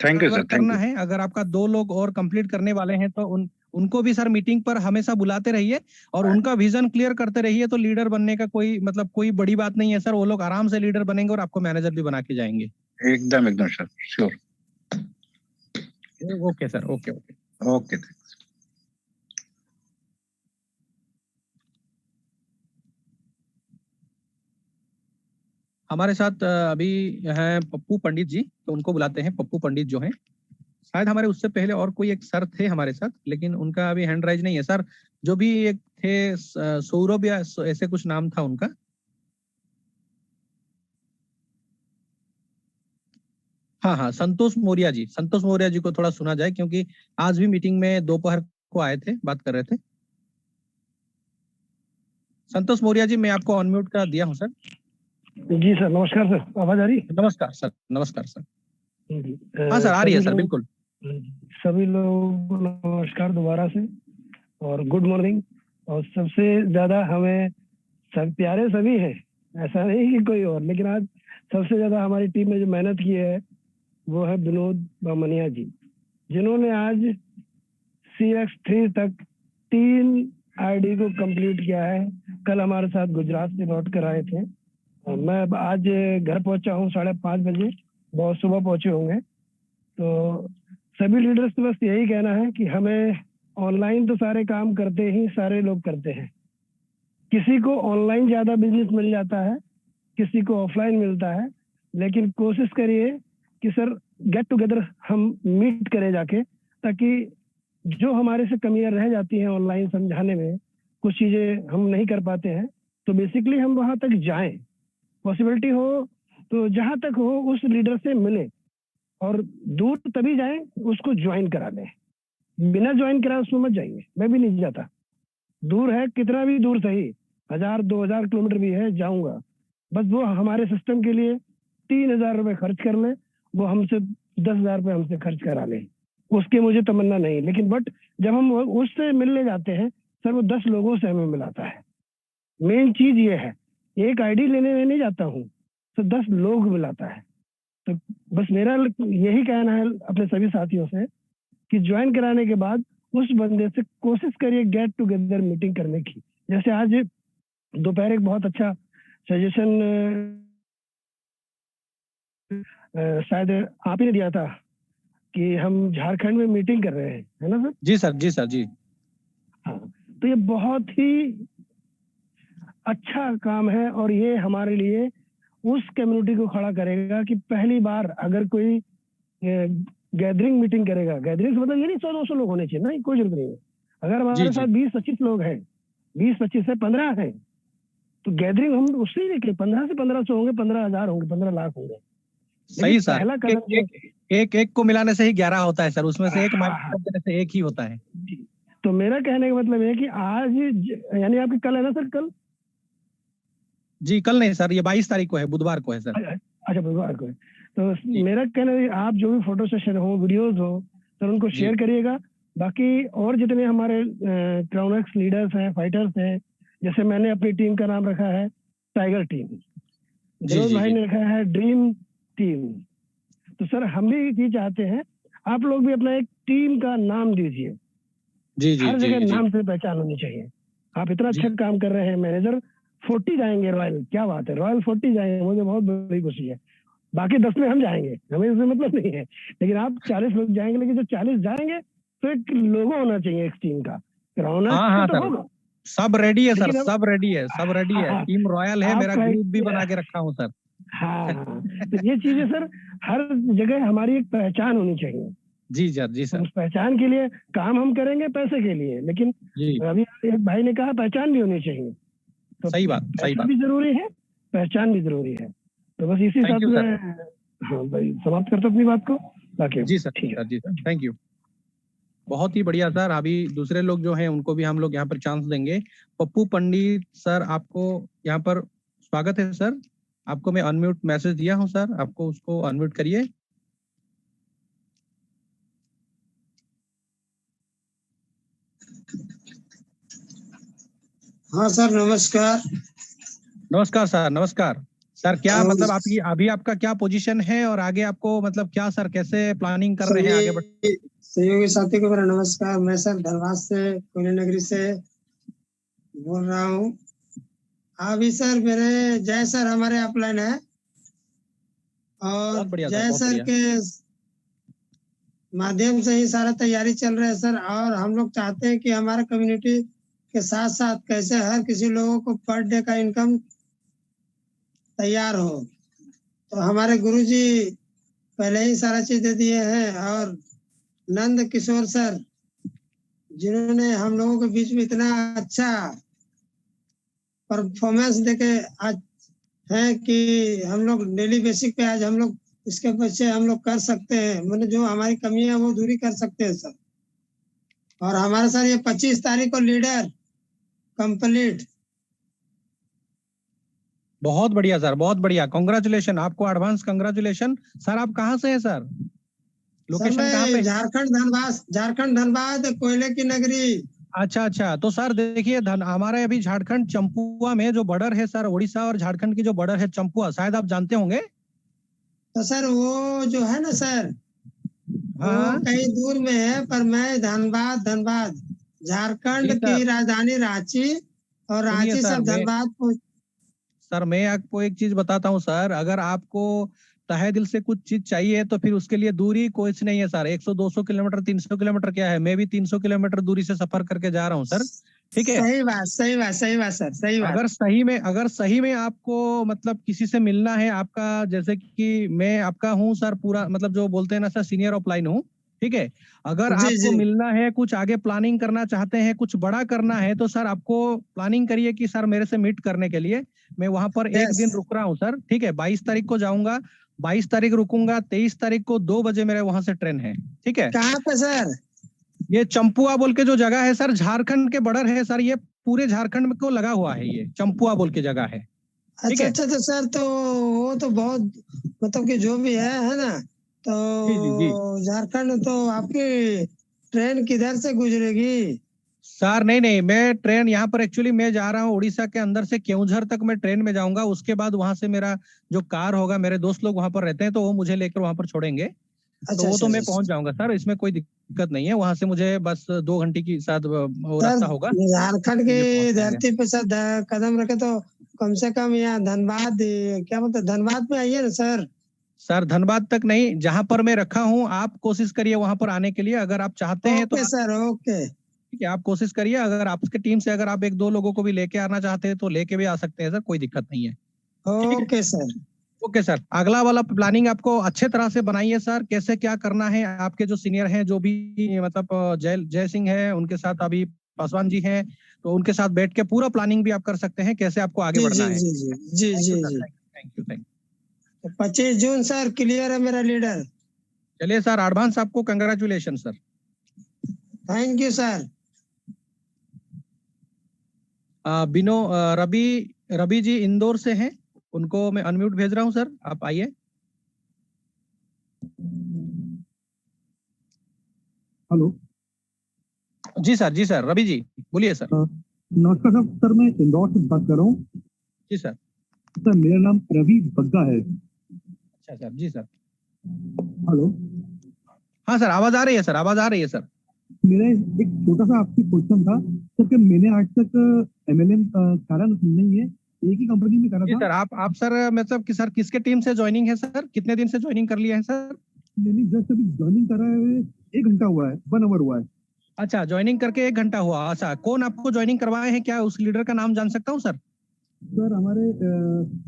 थैंक यू अगर सर, थैंक करना यू। है, अगर आपका 2 लोग और कंप्लीट करने वाले हैं, तो उनको भी सर मीटिंग पर हमेशा बुलाते रहिए और उनका विजन क्लियर करते रहिए। तो लीडर बनने का कोई मतलब कोई बड़ी बात नहीं है सर, वो लोग आराम से लीडर बनेंगे और आपको मैनेजर भी बना के जाएंगे। एकदम एकदम sir, sure. Okay sir, okay okay. Okay. हमारे साथ अभी हैं पप्पू पंडित जी, तो उनको बुलाते हैं। पप्पू पंडित जो हैं, शायद हमारे उससे पहले और कोई एक सर थे हमारे साथ, लेकिन उनका अभी हैंड राइज नहीं है सर। जो भी एक थे सौरभ या ऐसे कुछ नाम था उनका। हाँ हाँ, संतोष मौर्य जी, संतोष मौर्य जी को थोड़ा सुना जाए, क्योंकि आज भी मीटिंग में दोपहर को आए थे, बात कर रहे थे। संतोष मौर्य जी, मैं आपको अनम्यूट कर दिया हूँ सर। जी सर, नमस्कार सर, आवाज आ रही है? नमस्कार सर, नमस्कार सर। जी, हाँ सर, आ रही है सभी सर, लोग बिल्कुल। सभी लोगों को नमस्कार दोबारा से और गुड मॉर्निंग। और सबसे ज्यादा हमें सब प्यारे सभी हैं, ऐसा नहीं कि कोई और, लेकिन आज सबसे ज्यादा हमारी टीम में जो मेहनत की है वो है विनोद बामनिया जी, जिन्होंने आज CX3 तक 3 ID को कंप्लीट किया है। कल हमारे साथ गुजरात से लौट कर आए थे। मैं आज घर पहुंचा हूँ 5:30 बजे, बहुत सुबह पहुंचे होंगे। तो सभी लीडर्स को बस यही कहना है कि हमें ऑनलाइन तो सारे काम करते ही सारे लोग करते हैं, किसी को ऑनलाइन ज्यादा बिजनेस मिल जाता है, किसी को ऑफलाइन मिलता है, लेकिन कोशिश करिए कि सर गेट टुगेदर हम मीट करें जाके, ताकि जो हमारे से कमियां रह जाती हैं ऑनलाइन समझाने में, कुछ चीजें हम नहीं कर पाते हैं, तो बेसिकली हम वहां तक जाएं। पॉसिबिलिटी हो तो जहां तक हो उस लीडर से मिले, और दूर तभी जाएं उसको ज्वाइन करा लें। बिना ज्वाइन कराए उसमें मत जाइए, मैं भी नहीं जाता। दूर है, कितना भी दूर सही, 1000-2000 किलोमीटर भी है, जाऊंगा, बस वो हमारे सिस्टम के लिए 3000 रुपए खर्च कर ले, वो हमसे 10,000 रुपए हमसे खर्च करा ले, उसके मुझे तमन्ना नहीं। लेकिन बट जब हम उससे मिलने जाते हैं सर, वो 10 लोगों से हमें मिलाता है। मेन चीज ये है, एक ID लेने में नहीं जाता हूँ, तो 10 लोग मिलाता है। तो बस मेरा यही कहना है अपने सभी साथियों से कि ज्वाइन कराने के बाद उस बंदे से कोशिश करिए गेट टुगेदर मीटिंग करने की। जैसे आज दोपहर एक बहुत अच्छा सजेशन शायद आप ही ने दिया था कि हम झारखंड में मीटिंग कर रहे हैं, है ना सर? जी सर, जी सर, जी। हाँ, तो ये बहुत ही अच्छा काम है, और ये हमारे लिए उस कम्युनिटी को खड़ा करेगा कि पहली बार अगर कोई गैदरिंग मीटिंग करेगा, गैदरिंग मतलब ये नहीं 100-200 लोग होने चाहिए ना, कोई जरूरत नहीं है। अगर जी हमारे जी, साथ 20-25 लोग हैं, 20-25 से 15 हैं, तो गैदरिंग हम उससे ही लेके 15 से 1500 होंगे, 15,000 होंगे, 15 लाख होंगे। सही लेकिन सर। पहला एक कदम जो एक एक को मिलाने से ही 11 होता है सर, उसमें से एक हाँ माइनस हाँ कर देने से एक ही होता है। जी, तो मेरा कहने का मतलब है कि आज यानी आपकी कल है ना सर? कल जी, कल नहीं सर, ये 22 तारीख को है, बुधवार को है सर। अच्छा, बुधवार को है। तो जी मेरा कहना है आप जो भी फोटो सेशन हो, वीडियोस हो, तो उनको जी शेयर करिएगा। बाकी और जितने हमारे क्राउनएक्स लीडर्स हैं, फाइटर्स हैं, जैसे मैंने अपनी टीम का नाम रखा है टाइगर टीम, जी विनोद जी भाई जी, ने रखा है ड्रीम टीम। तो सर हम भी ये चाहते हैं आप लोग भी अपना एक टीम का नाम दीजिए। जी जी हर जी जगह जी नाम से पहचान होनी चाहिए। आप इतना जी। अच्छा काम कर रहे हैं, मैनेजर 40 जाएंगे रॉयल, क्या बात है, रॉयल 40 जाएंगे, मुझे बहुत बड़ी खुशी है। बाकी 10 में हम जाएंगे, हमें इससे मतलब नहीं है, लेकिन आप 40 लोग जाएंगे, लेकिन जो 40 जाएंगे तो एक लोगो होना चाहिए एक टीम का, हाँ हाँ तो सर, होगा। सब रेडी है सर, लेकिन अब सब रेडी है, सब रेडी है, हाँ, टीम रॉयल है, आप मेरा ग्रुप भी बना के रखा हूँ सर। हाँ हाँ, तो ये चीजें सर हर जगह हमारी एक पहचान होनी चाहिए। जी सर, जी तो सर, उस पहचान के लिए काम हम करेंगे पैसे के लिए, लेकिन जी अभी एक भाई ने कहा पहचान भी होनी चाहिए। तो सही बात, सही पैसा बात। भी जरूरी है, पहचान भी जरूरी है। तो बस इसी थैंक साथ यू में सर। हाँ भाई समाप्त करता हूँ अपनी बात को, बाकी जी सर, ठीक है। सर जी सर, थैंक यू। बहुत ही बढ़िया सर। अभी दूसरे लोग जो हैं उनको भी हम लोग यहाँ पर चांस देंगे। पप्पू पंडित सर, आपको यहाँ पर स्वागत है सर। आपको मैं अनम्यूट मैसेज दिया हूँ सर, आपको उसको अनम्यूट करिए। हाँ सर नमस्कार। नमस्कार सर, नमस्कार सर। क्या और मतलब आपकी अभी आपका क्या पोजीशन है और आगे आपको मतलब क्या सर, कैसे प्लानिंग कर रहे हैं आगे बढ़? सभी सहयोगी साथी को मेरा नमस्कार। मैं सर धनबाद से, कोयले नगरी से बोल रहा हूँ। अभी सर मेरे जय सर हमारे अपलाइन है, और बहुत बढ़िया सर, जय बहुत सर बढ़िया। के माध्यम से ही सारा तैयारी चल रहा है सर। और हम लोग चाहते हैं कि हमारा कम्युनिटी के साथ साथ कैसे हर किसी लोगों को पर डे का इनकम तैयार हो। तो हमारे गुरुजी पहले ही सारा चीज दे दिए हैं, और नंद किशोर सर जिन्होंने हम लोगों के बीच में इतना अच्छा परफॉर्मेंस देके आज है कि हम लोग डेली बेसिक पे आज हम लोग इसके पीछे हम लोग कर सकते हैं, मतलब जो हमारी कमी है वो दूरी कर सकते हैं सर। और हमारे सर ये 25 तारीख को लीडर कंप्लीट। बहुत बढ़िया सर, बहुत बढ़िया। कांग्रेचुलेशन, आपको एडवांस कांग्रेचुलेशन सर। आप कहाँ से हैं सर? सर लोकेशन कहाँ पे मैं है? झारखंड धनबाद कोयले की नगरी। अच्छा अच्छा, तो सर देखिए हमारे अभी झारखंड चंपुआ में जो बॉर्डर है सर, उड़ीसा और झारखंड की जो बॉर्डर है चंपुआ, शायद आप जानते होंगे। तो सर वो जो है ना सर, वो हाँ कहीं दूर में है, पर मैं धनबाद झारखंड जी की सर, राजधानी रांची, और सुनिए रांची से सर, अब धनबाद पहुंच। सर मैं आपको एक चीज बताता हूँ सर। अगर आपको तहे दिल से कुछ चीज चाहिए तो फिर उसके लिए दूरी कुछ नहीं है सर। 100-200 किलोमीटर, 300 किलोमीटर क्या है, मैं भी 300 किलोमीटर दूरी से सफर करके जा रहा हूँ सर। ठीक है। सही बात सर, सही बात। अगर सही में आपको मतलब किसी से मिलना है आपका, जैसे कि मैं आपका हूँ सर, पूरा मतलब जो बोलते हैं ना सर, सीनियर ऑफलाइन हूँ। ठीक है। अगर जी आपको जी मिलना है, कुछ आगे प्लानिंग करना चाहते हैं, कुछ बड़ा करना है, तो सर आपको प्लानिंग करिए कि सर मेरे से मीट करने के लिए मैं वहां पर एक यस। दिन रुक रहा हूँ सर। ठीक है। 22 तारीख को जाऊंगा, 22 तारीख रुकूंगा, 23 तारीख को 2 बजे मेरे वहां से ट्रेन है। ठीक है। कहाँ पे सर? ये चंपुआ बोल के जो जगह है सर, झारखंड के बॉर्डर है सर, ये पूरे झारखंड को लगा हुआ है, ये चंपुआ बोल के जगह है। ठीक अच्छा है। अच्छा, तो सर तो वो तो बहुत मतलब कि जो भी है ना, तो जी जी जी झारखंड तो आपकी ट्रेन किधर से गुजरेगी? सर, नहीं नहीं, मैं ट्रेन यहाँ पर एक्चुअली मैं जा रहा हूँ उड़ीसा के अंदर से केवंझर तक मैं ट्रेन में जाऊंगा। उसके बाद वहां से मेरा जो कार होगा, मेरे दोस्त लोग वहां पर रहते हैं तो वो मुझे लेकर वहां पर छोड़ेंगे। तो अच्छा वो अच्छा तो मैं अच्छा। पहुंच जाऊंगा सर, इसमें कोई दिक्कत नहीं है। वहां से मुझे बस 2 घंटे की साथ वो सर रास्ता होगा, झारखंड मुझे पहुंच की जाएंगे। धरती पे सर कदम रखे तो कम से कम यहाँ धनबाद, क्या बोलते हैं, धनबाद में आइए ना सर। सर धनबाद तक नहीं, जहां पर मैं रखा हूँ आप कोशिश करिए वहां पर आने के लिए। अगर आप चाहते हैं तो ओके सर ओके। ठीक है, आप कोशिश करिए। अगर आपके टीम से अगर आप 1-2 लोगों को भी लेके आना चाहते हैं तो लेके भी आ सकते हैं सर, कोई दिक्कत नहीं है। ठीक है। Okay sir. ओके सर, अगला वाला प्लानिंग आपको अच्छे तरह से बनाइए सर, कैसे क्या करना है। आपके जो सीनियर हैं, जो भी मतलब जय जय सिंह है, उनके साथ अभी पासवान जी हैं, तो उनके साथ बैठ के पूरा प्लानिंग भी आप कर सकते हैं, कैसे आपको आगे जी बढ़ना जी है। जी जी जी थैंक जी यू सर, जी। Thank you, thank you. 25 जून सर क्लियर है मेरा लीडर। चलिए सर, एडवांस आपको congratulation sir. Thank you sir. बिनो रवि रवि जी इंदौर से हैं, उनको मैं अनम्यूट भेज रहा हूँ सर, आप आइए। हेलो। जी सर, रवि जी बोलिए सर। नमस्कार सर। सर मैं इंदौर से बात कर रहा हूँ। जी सर। सर मेरा नाम रवि बग्गा है। अच्छा सर, जी सर। हेलो। हाँ सर, आवाज आ रही है सर, आवाज आ रही है सर। मेरा एक छोटा सा आपसे क्वेश्चन था सर कि मैंने आज तक MLM करा नहीं है, एक ही कंपनी में करा जी था। सर, आप सर मतलब कि सर किसके टीम से ज्वाइनिंग है सर, कितने दिन से ज्वाइनिंग कर लिया है सर? मैंने जस्ट अभी ज्वाइनिंग करा है, 1 घंटा हुआ है, 1 आवर हुआ है। अच्छा, ज्वाइनिंग करके 1 घंटा हुआ। अच्छा, कौन आपको ज्वाइनिंग करवाए हैं, क्या उस लीडर का नाम जान सकता हूँ सर? सर हमारे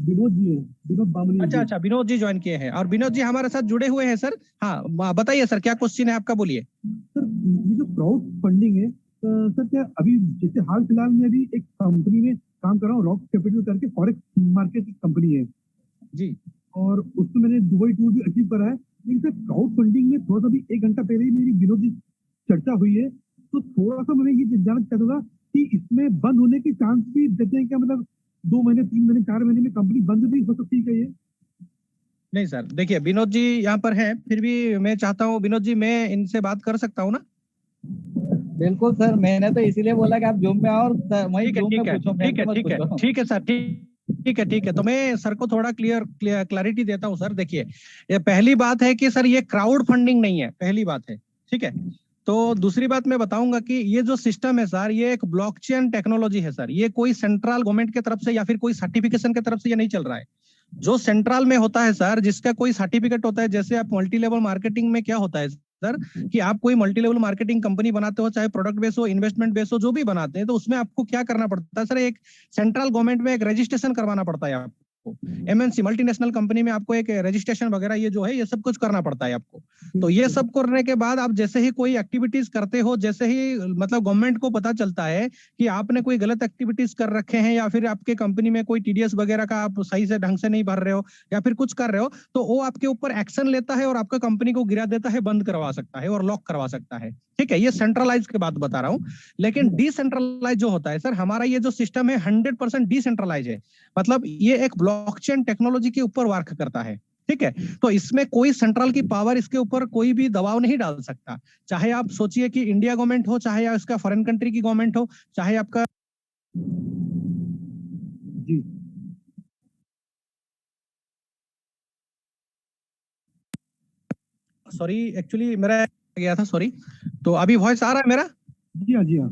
विनोद जी हैं, विनोद बामनी अच्छा जी। अच्छा, विनोद जी ज्वाइन किए हैं और विनोद जी हमारे साथ जुड़े हुए हैं सर। हाँ बताइए सर, क्या क्वेश्चन है आपका, बोलिए। सर ये जो क्राउड फंडिंग है सर, क्या अभी जैसे हाल फिलहाल में अभी एक कंपनी में काम कर रहा हूँ, रॉक कैपिटल करके, फॉरेक्स मार्केट की कंपनी है जी। और उसमें मैंने दुबई टूर भी अचीव करा है। लेकिन सर क्राउड फंडिंग में थोड़ा सा भी 1 घंटा पहले ही मेरी विनोद जी चर्चा हुई है, तो थोड़ा सा मैं ये जानना चाहता था कि इसमें बंद होने के चांस भी देते हैं क्या? मतलब 2 महीने, 3 महीने, 4 महीने में कंपनी बंद भी हो सकती है क्या ये? नहीं सर, देखिए विनोद जी यहाँ पर हैं, फिर भी मैं चाहता हूँ विनोद जी, मैं इनसे बात कर सकता हूँ ना? बिल्कुल सर, मैंने तो इसीलिए बोला कि आप जूम में आओ और वहीं ठीक है जूम में ठीक है पूछो, मेरे ठीक से है मत ठीक है पूछो। ठीक है सर, ठीक है तो मैं सर को थोड़ा क्लैरिटी देता हूँ सर। देखिए, ये पहली बात है कि सर ये क्राउड फंडिंग नहीं है, पहली बात है, ठीक है। तो दूसरी बात मैं बताऊंगा कि ये जो सिस्टम है सर, ये एक ब्लॉकचेन टेक्नोलॉजी है सर। ये कोई सेंट्रल गवर्नमेंट की तरफ से या फिर कोई सर्टिफिकेशन की तरफ से ये नहीं चल रहा है। जो सेंट्रल में होता है सर, जिसका कोई सर्टिफिकेट होता है, जैसे आप मल्टी लेवल मार्केटिंग में क्या होता है सर, कि आप कोई मल्टी लेवल मार्केटिंग कंपनी बनाते हो, चाहे प्रोडक्ट बेस हो, इन्वेस्टमेंट बेस हो, जो भी बनाते हैं, तो उसमें आपको क्या करना पड़ता है सर, एक सेंट्रल गवर्नमेंट में एक रजिस्ट्रेशन करवाना पड़ता है आपको। MNC मल्टीनेशनल कंपनी में आपको एक रजिस्ट्रेशन वगैरह ये जो है, ये सब कुछ करना पड़ता है आपको। तो ये सब करने के बाद आप जैसे ही कोई एक्टिविटीज करते हो, जैसे ही मतलब गवर्नमेंट को पता चलता है कि आपने कोई गलत एक्टिविटीज कर रखे हैं, या फिर आपके कंपनी में कोई TDS वगैरह का आप सही से ढंग से नहीं भर रहे हो, या फिर कुछ कर रहे हो, तो वो आपके ऊपर एक्शन लेता है और आपका कंपनी को गिरा देता है, बंद करवा सकता है और लॉक करवा सकता है। ठीक है, ये सेंट्रलाइज की बात बता रहा हूँ। लेकिन डिसेंट्रलाइज जो होता है सर, हमारा ये जो सिस्टम है 100% डिसेंट्रलाइज है। मतलब ये एक ब्लॉकचेन टेक्नोलॉजी के ऊपर वर्क करता है, ठीक है। तो इसमें कोई सेंट्रल की पावर इसके ऊपर कोई भी दबाव नहीं डाल सकता। चाहे आप सोचिए कि इंडिया गवर्नमेंट हो, चाहे उसका फॉरेन कंट्री की गवर्नमेंट हो, चाहे आपका जी सॉरी, एक्चुअली मेरा गया था, सॉरी। तो अभी वॉइस आ रहा है मेरा? जी हाँ, जी हाँ।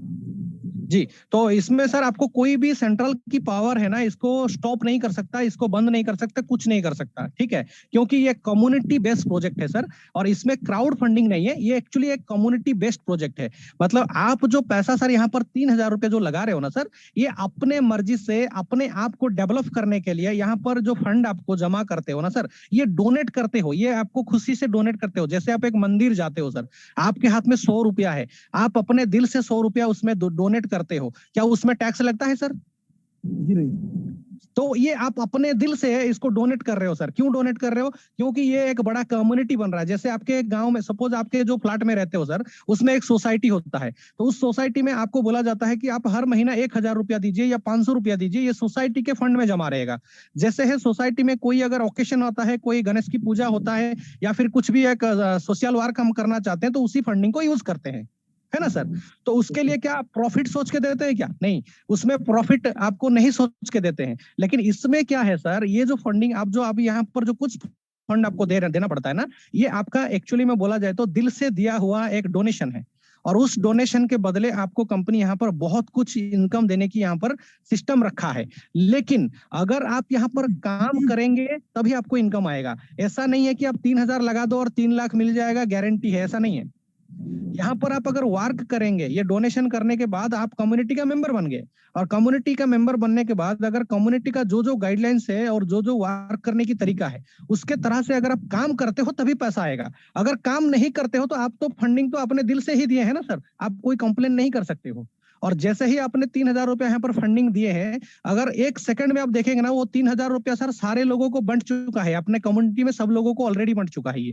जी। तो इसमें सर आपको कोई भी सेंट्रल की पावर है ना, इसको स्टॉप नहीं कर सकता, इसको बंद नहीं कर सकता, कुछ नहीं कर सकता, ठीक है। क्योंकि ये कम्युनिटी बेस्ड प्रोजेक्ट है सर, और इसमें क्राउड फंडिंग नहीं है, ये एक्चुअली एक कम्युनिटी बेस्ड प्रोजेक्ट है। मतलब आप जो पैसा सर यहाँ पर 3,000 रुपए जो लगा रहे हो ना सर, ये अपने मर्जी से अपने आप को डेवलप करने के लिए यहाँ पर जो फंड आपको जमा करते हो ना सर, ये डोनेट करते हो, ये आपको खुशी से डोनेट करते हो। जैसे आप एक मंदिर जाते हो सर, आपके हाथ में 100 रुपया है, आप अपने दिल से 100 रुपया उसमें डोनेट करते हो, क्या उसमें टैक्स लगता है सर? जी नहीं। तो ये आप अपने दिल से इसको डोनेट कर रहे हो सर। क्यों डोनेट कर रहे हो? क्योंकि ये एक बड़ा कम्युनिटी बन रहा है। जैसे आपके गांव में, सपोज आपके जो फ्लैट में रहते हो सर, उसमें एक सोसाइटी होता है, तो उस सोसाइटी में आपको बोला जाता है कि आप हर महीना 1,000 रुपया दीजिए या 500 रुपया दीजिए, ये सोसाइटी के फंड में जमा रहेगा। जैसे है सोसाइटी में कोई अगर ओकेशन होता है, कोई गणेश की पूजा होता है, या फिर कुछ भी एक सोशल वर्क हम करना चाहते हैं, तो उसी फंडिंग को यूज करते हैं, है ना सर। तो उसके लिए क्या प्रॉफिट सोच के देते हैं क्या? नहीं, उसमें प्रॉफिट आपको नहीं सोच के देते हैं। लेकिन इसमें क्या है सर, ये जो फंडिंग आप जो अभी यहाँ पर जो कुछ फंड आपको देना पड़ता है ना, ये आपका एक्चुअली में बोला जाए तो दिल से दिया हुआ एक डोनेशन है, और उस डोनेशन के बदले आपको कंपनी यहाँ पर बहुत कुछ इनकम देने की यहाँ पर सिस्टम रखा है। लेकिन अगर आप यहाँ पर काम करेंगे तभी आपको इनकम आएगा। ऐसा नहीं है कि आप 3,000 लगा दो और 3 लाख मिल जाएगा, गारंटी है, ऐसा नहीं है। यहाँ पर आप अगर वर्क करेंगे, ये डोनेशन करने के बाद आप कम्युनिटी का मेंबर बन गए, और कम्युनिटी का मेंबर बनने के बाद अगर कम्युनिटी का जो जो गाइडलाइंस है और जो जो वर्क करने की तरीका है, उसके तरह से अगर आप काम करते हो तभी पैसा आएगा। अगर काम नहीं करते हो तो आप तो फंडिंग तो अपने दिल से ही दिए है ना सर, आप कोई कंप्लेन नहीं कर सकते हो। और जैसे ही आपने 3,000 रुपया यहाँ पर फंडिंग दिए हैं, अगर 1 सेकंड में आप देखेंगे ना, वो 3,000 रुपया सर सारे लोगों को बंट चुका है, अपने कम्युनिटी में सब लोगों को ऑलरेडी बंट चुका है ये,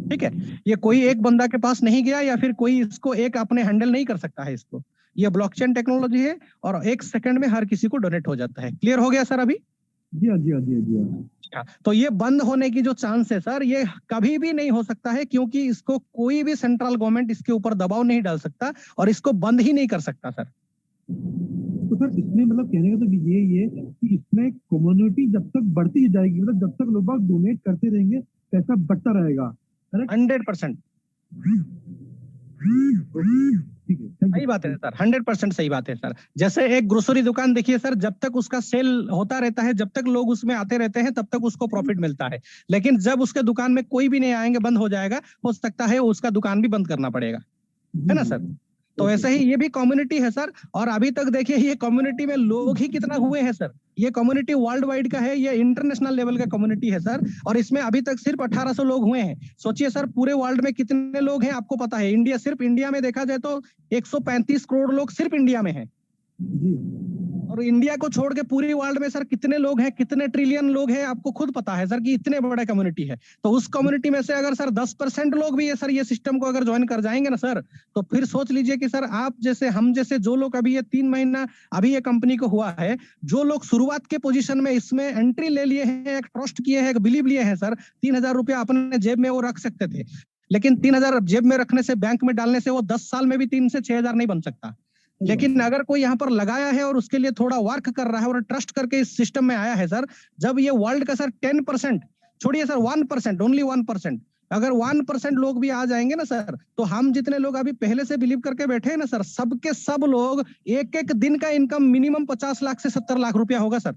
ठीक है। ये कोई एक बंदा के पास नहीं गया, या फिर कोई इसको एक अपने हैंडल नहीं कर सकता है इसको। ये ब्लॉकचेन टेक्नोलॉजी है, और 1 सेकंड में हर किसी को डोनेट हो जाता है। क्लियर हो गया सर अभी? जी हाँ, जी हाँ, जी हाँ, जी हाँ। तो ये बंद होने की जो चांस है सर, ये कभी भी नहीं हो सकता है, क्योंकि इसको कोई भी सेंट्रल गवर्नमेंट इसके ऊपर दबाव नहीं डाल सकता, और इसको बंद ही नहीं कर सकता सर। तो सर इसमें मतलब कहने का तो ये है कि इसमें कम्युनिटी जब तक बढ़ती ही जाएगी, मतलब जब तक लोग डोनेट करते रहेंगे, पैसा बढ़ता रहेगा, करेक्ट? 100%। ठीक है, thank you. सही बात है सर, 100% सही बात है सर। जैसे एक ग्रोसरी दुकान देखिए सर, जब तक उसका सेल होता रहता है, जब तक लोग उसमें आते रहते हैं, तब तक उसको प्रॉफिट मिलता है। लेकिन जब उसके दुकान में कोई भी नहीं आएंगे, बंद हो जाएगा, हो सकता है उसका दुकान भी बंद करना पड़ेगा, है ना सर? तो ऐसे ही ये भी कम्युनिटी है सर। और अभी तक देखिए ये कम्युनिटी में लोग ही कितना हुए हैं सर। ये कम्युनिटी वर्ल्ड वाइड का है, ये इंटरनेशनल लेवल का कम्युनिटी है सर। और इसमें अभी तक सिर्फ 1800 लोग हुए हैं। सोचिए सर पूरे वर्ल्ड में कितने लोग हैं आपको पता है? इंडिया, सिर्फ इंडिया में देखा जाए तो 135 करोड़ लोग सिर्फ इंडिया में हैं। जी, और इंडिया को छोड़ के पूरी वर्ल्ड में सर कितने लोग हैं, कितने ट्रिलियन लोग हैं, आपको खुद पता है सर कि इतने बड़ा कम्युनिटी है। तो उस कम्युनिटी में से अगर सर 10% लोग भी ये सर ये सिस्टम को अगर ज्वाइन कर जाएंगे ना सर, तो फिर सोच लीजिए कि सर आप जैसे, हम जैसे जो लोग अभी ये 3 महीना अभी ये कंपनी को हुआ है, जो लोग शुरुआत के पोजीशन में इसमें एंट्री ले लिए हैं, एक ट्रस्ट किए हैं, एक बिलीव लिए हैं सर, 3000 रुपया अपने जेब में वो रख सकते थे। लेकिन 3000 जेब में रखने से, बैंक में डालने से वो 10 साल में भी 3 से 6000 नहीं बन सकता। लेकिन अगर कोई यहाँ पर लगाया है और उसके लिए थोड़ा वर्क कर रहा है और ट्रस्ट करके इस सिस्टम में आया है सर, जब ये वर्ल्ड का सर 10%, छोड़िए सर 1%, ओनली 1%, अगर 1% लोग भी आ जाएंगे ना सर, तो हम जितने लोग अभी पहले से बिलीव करके बैठे हैं ना सर, सबके सब लोग एक एक दिन का इनकम मिनिमम 50 लाख से 70 लाख रुपया होगा सर,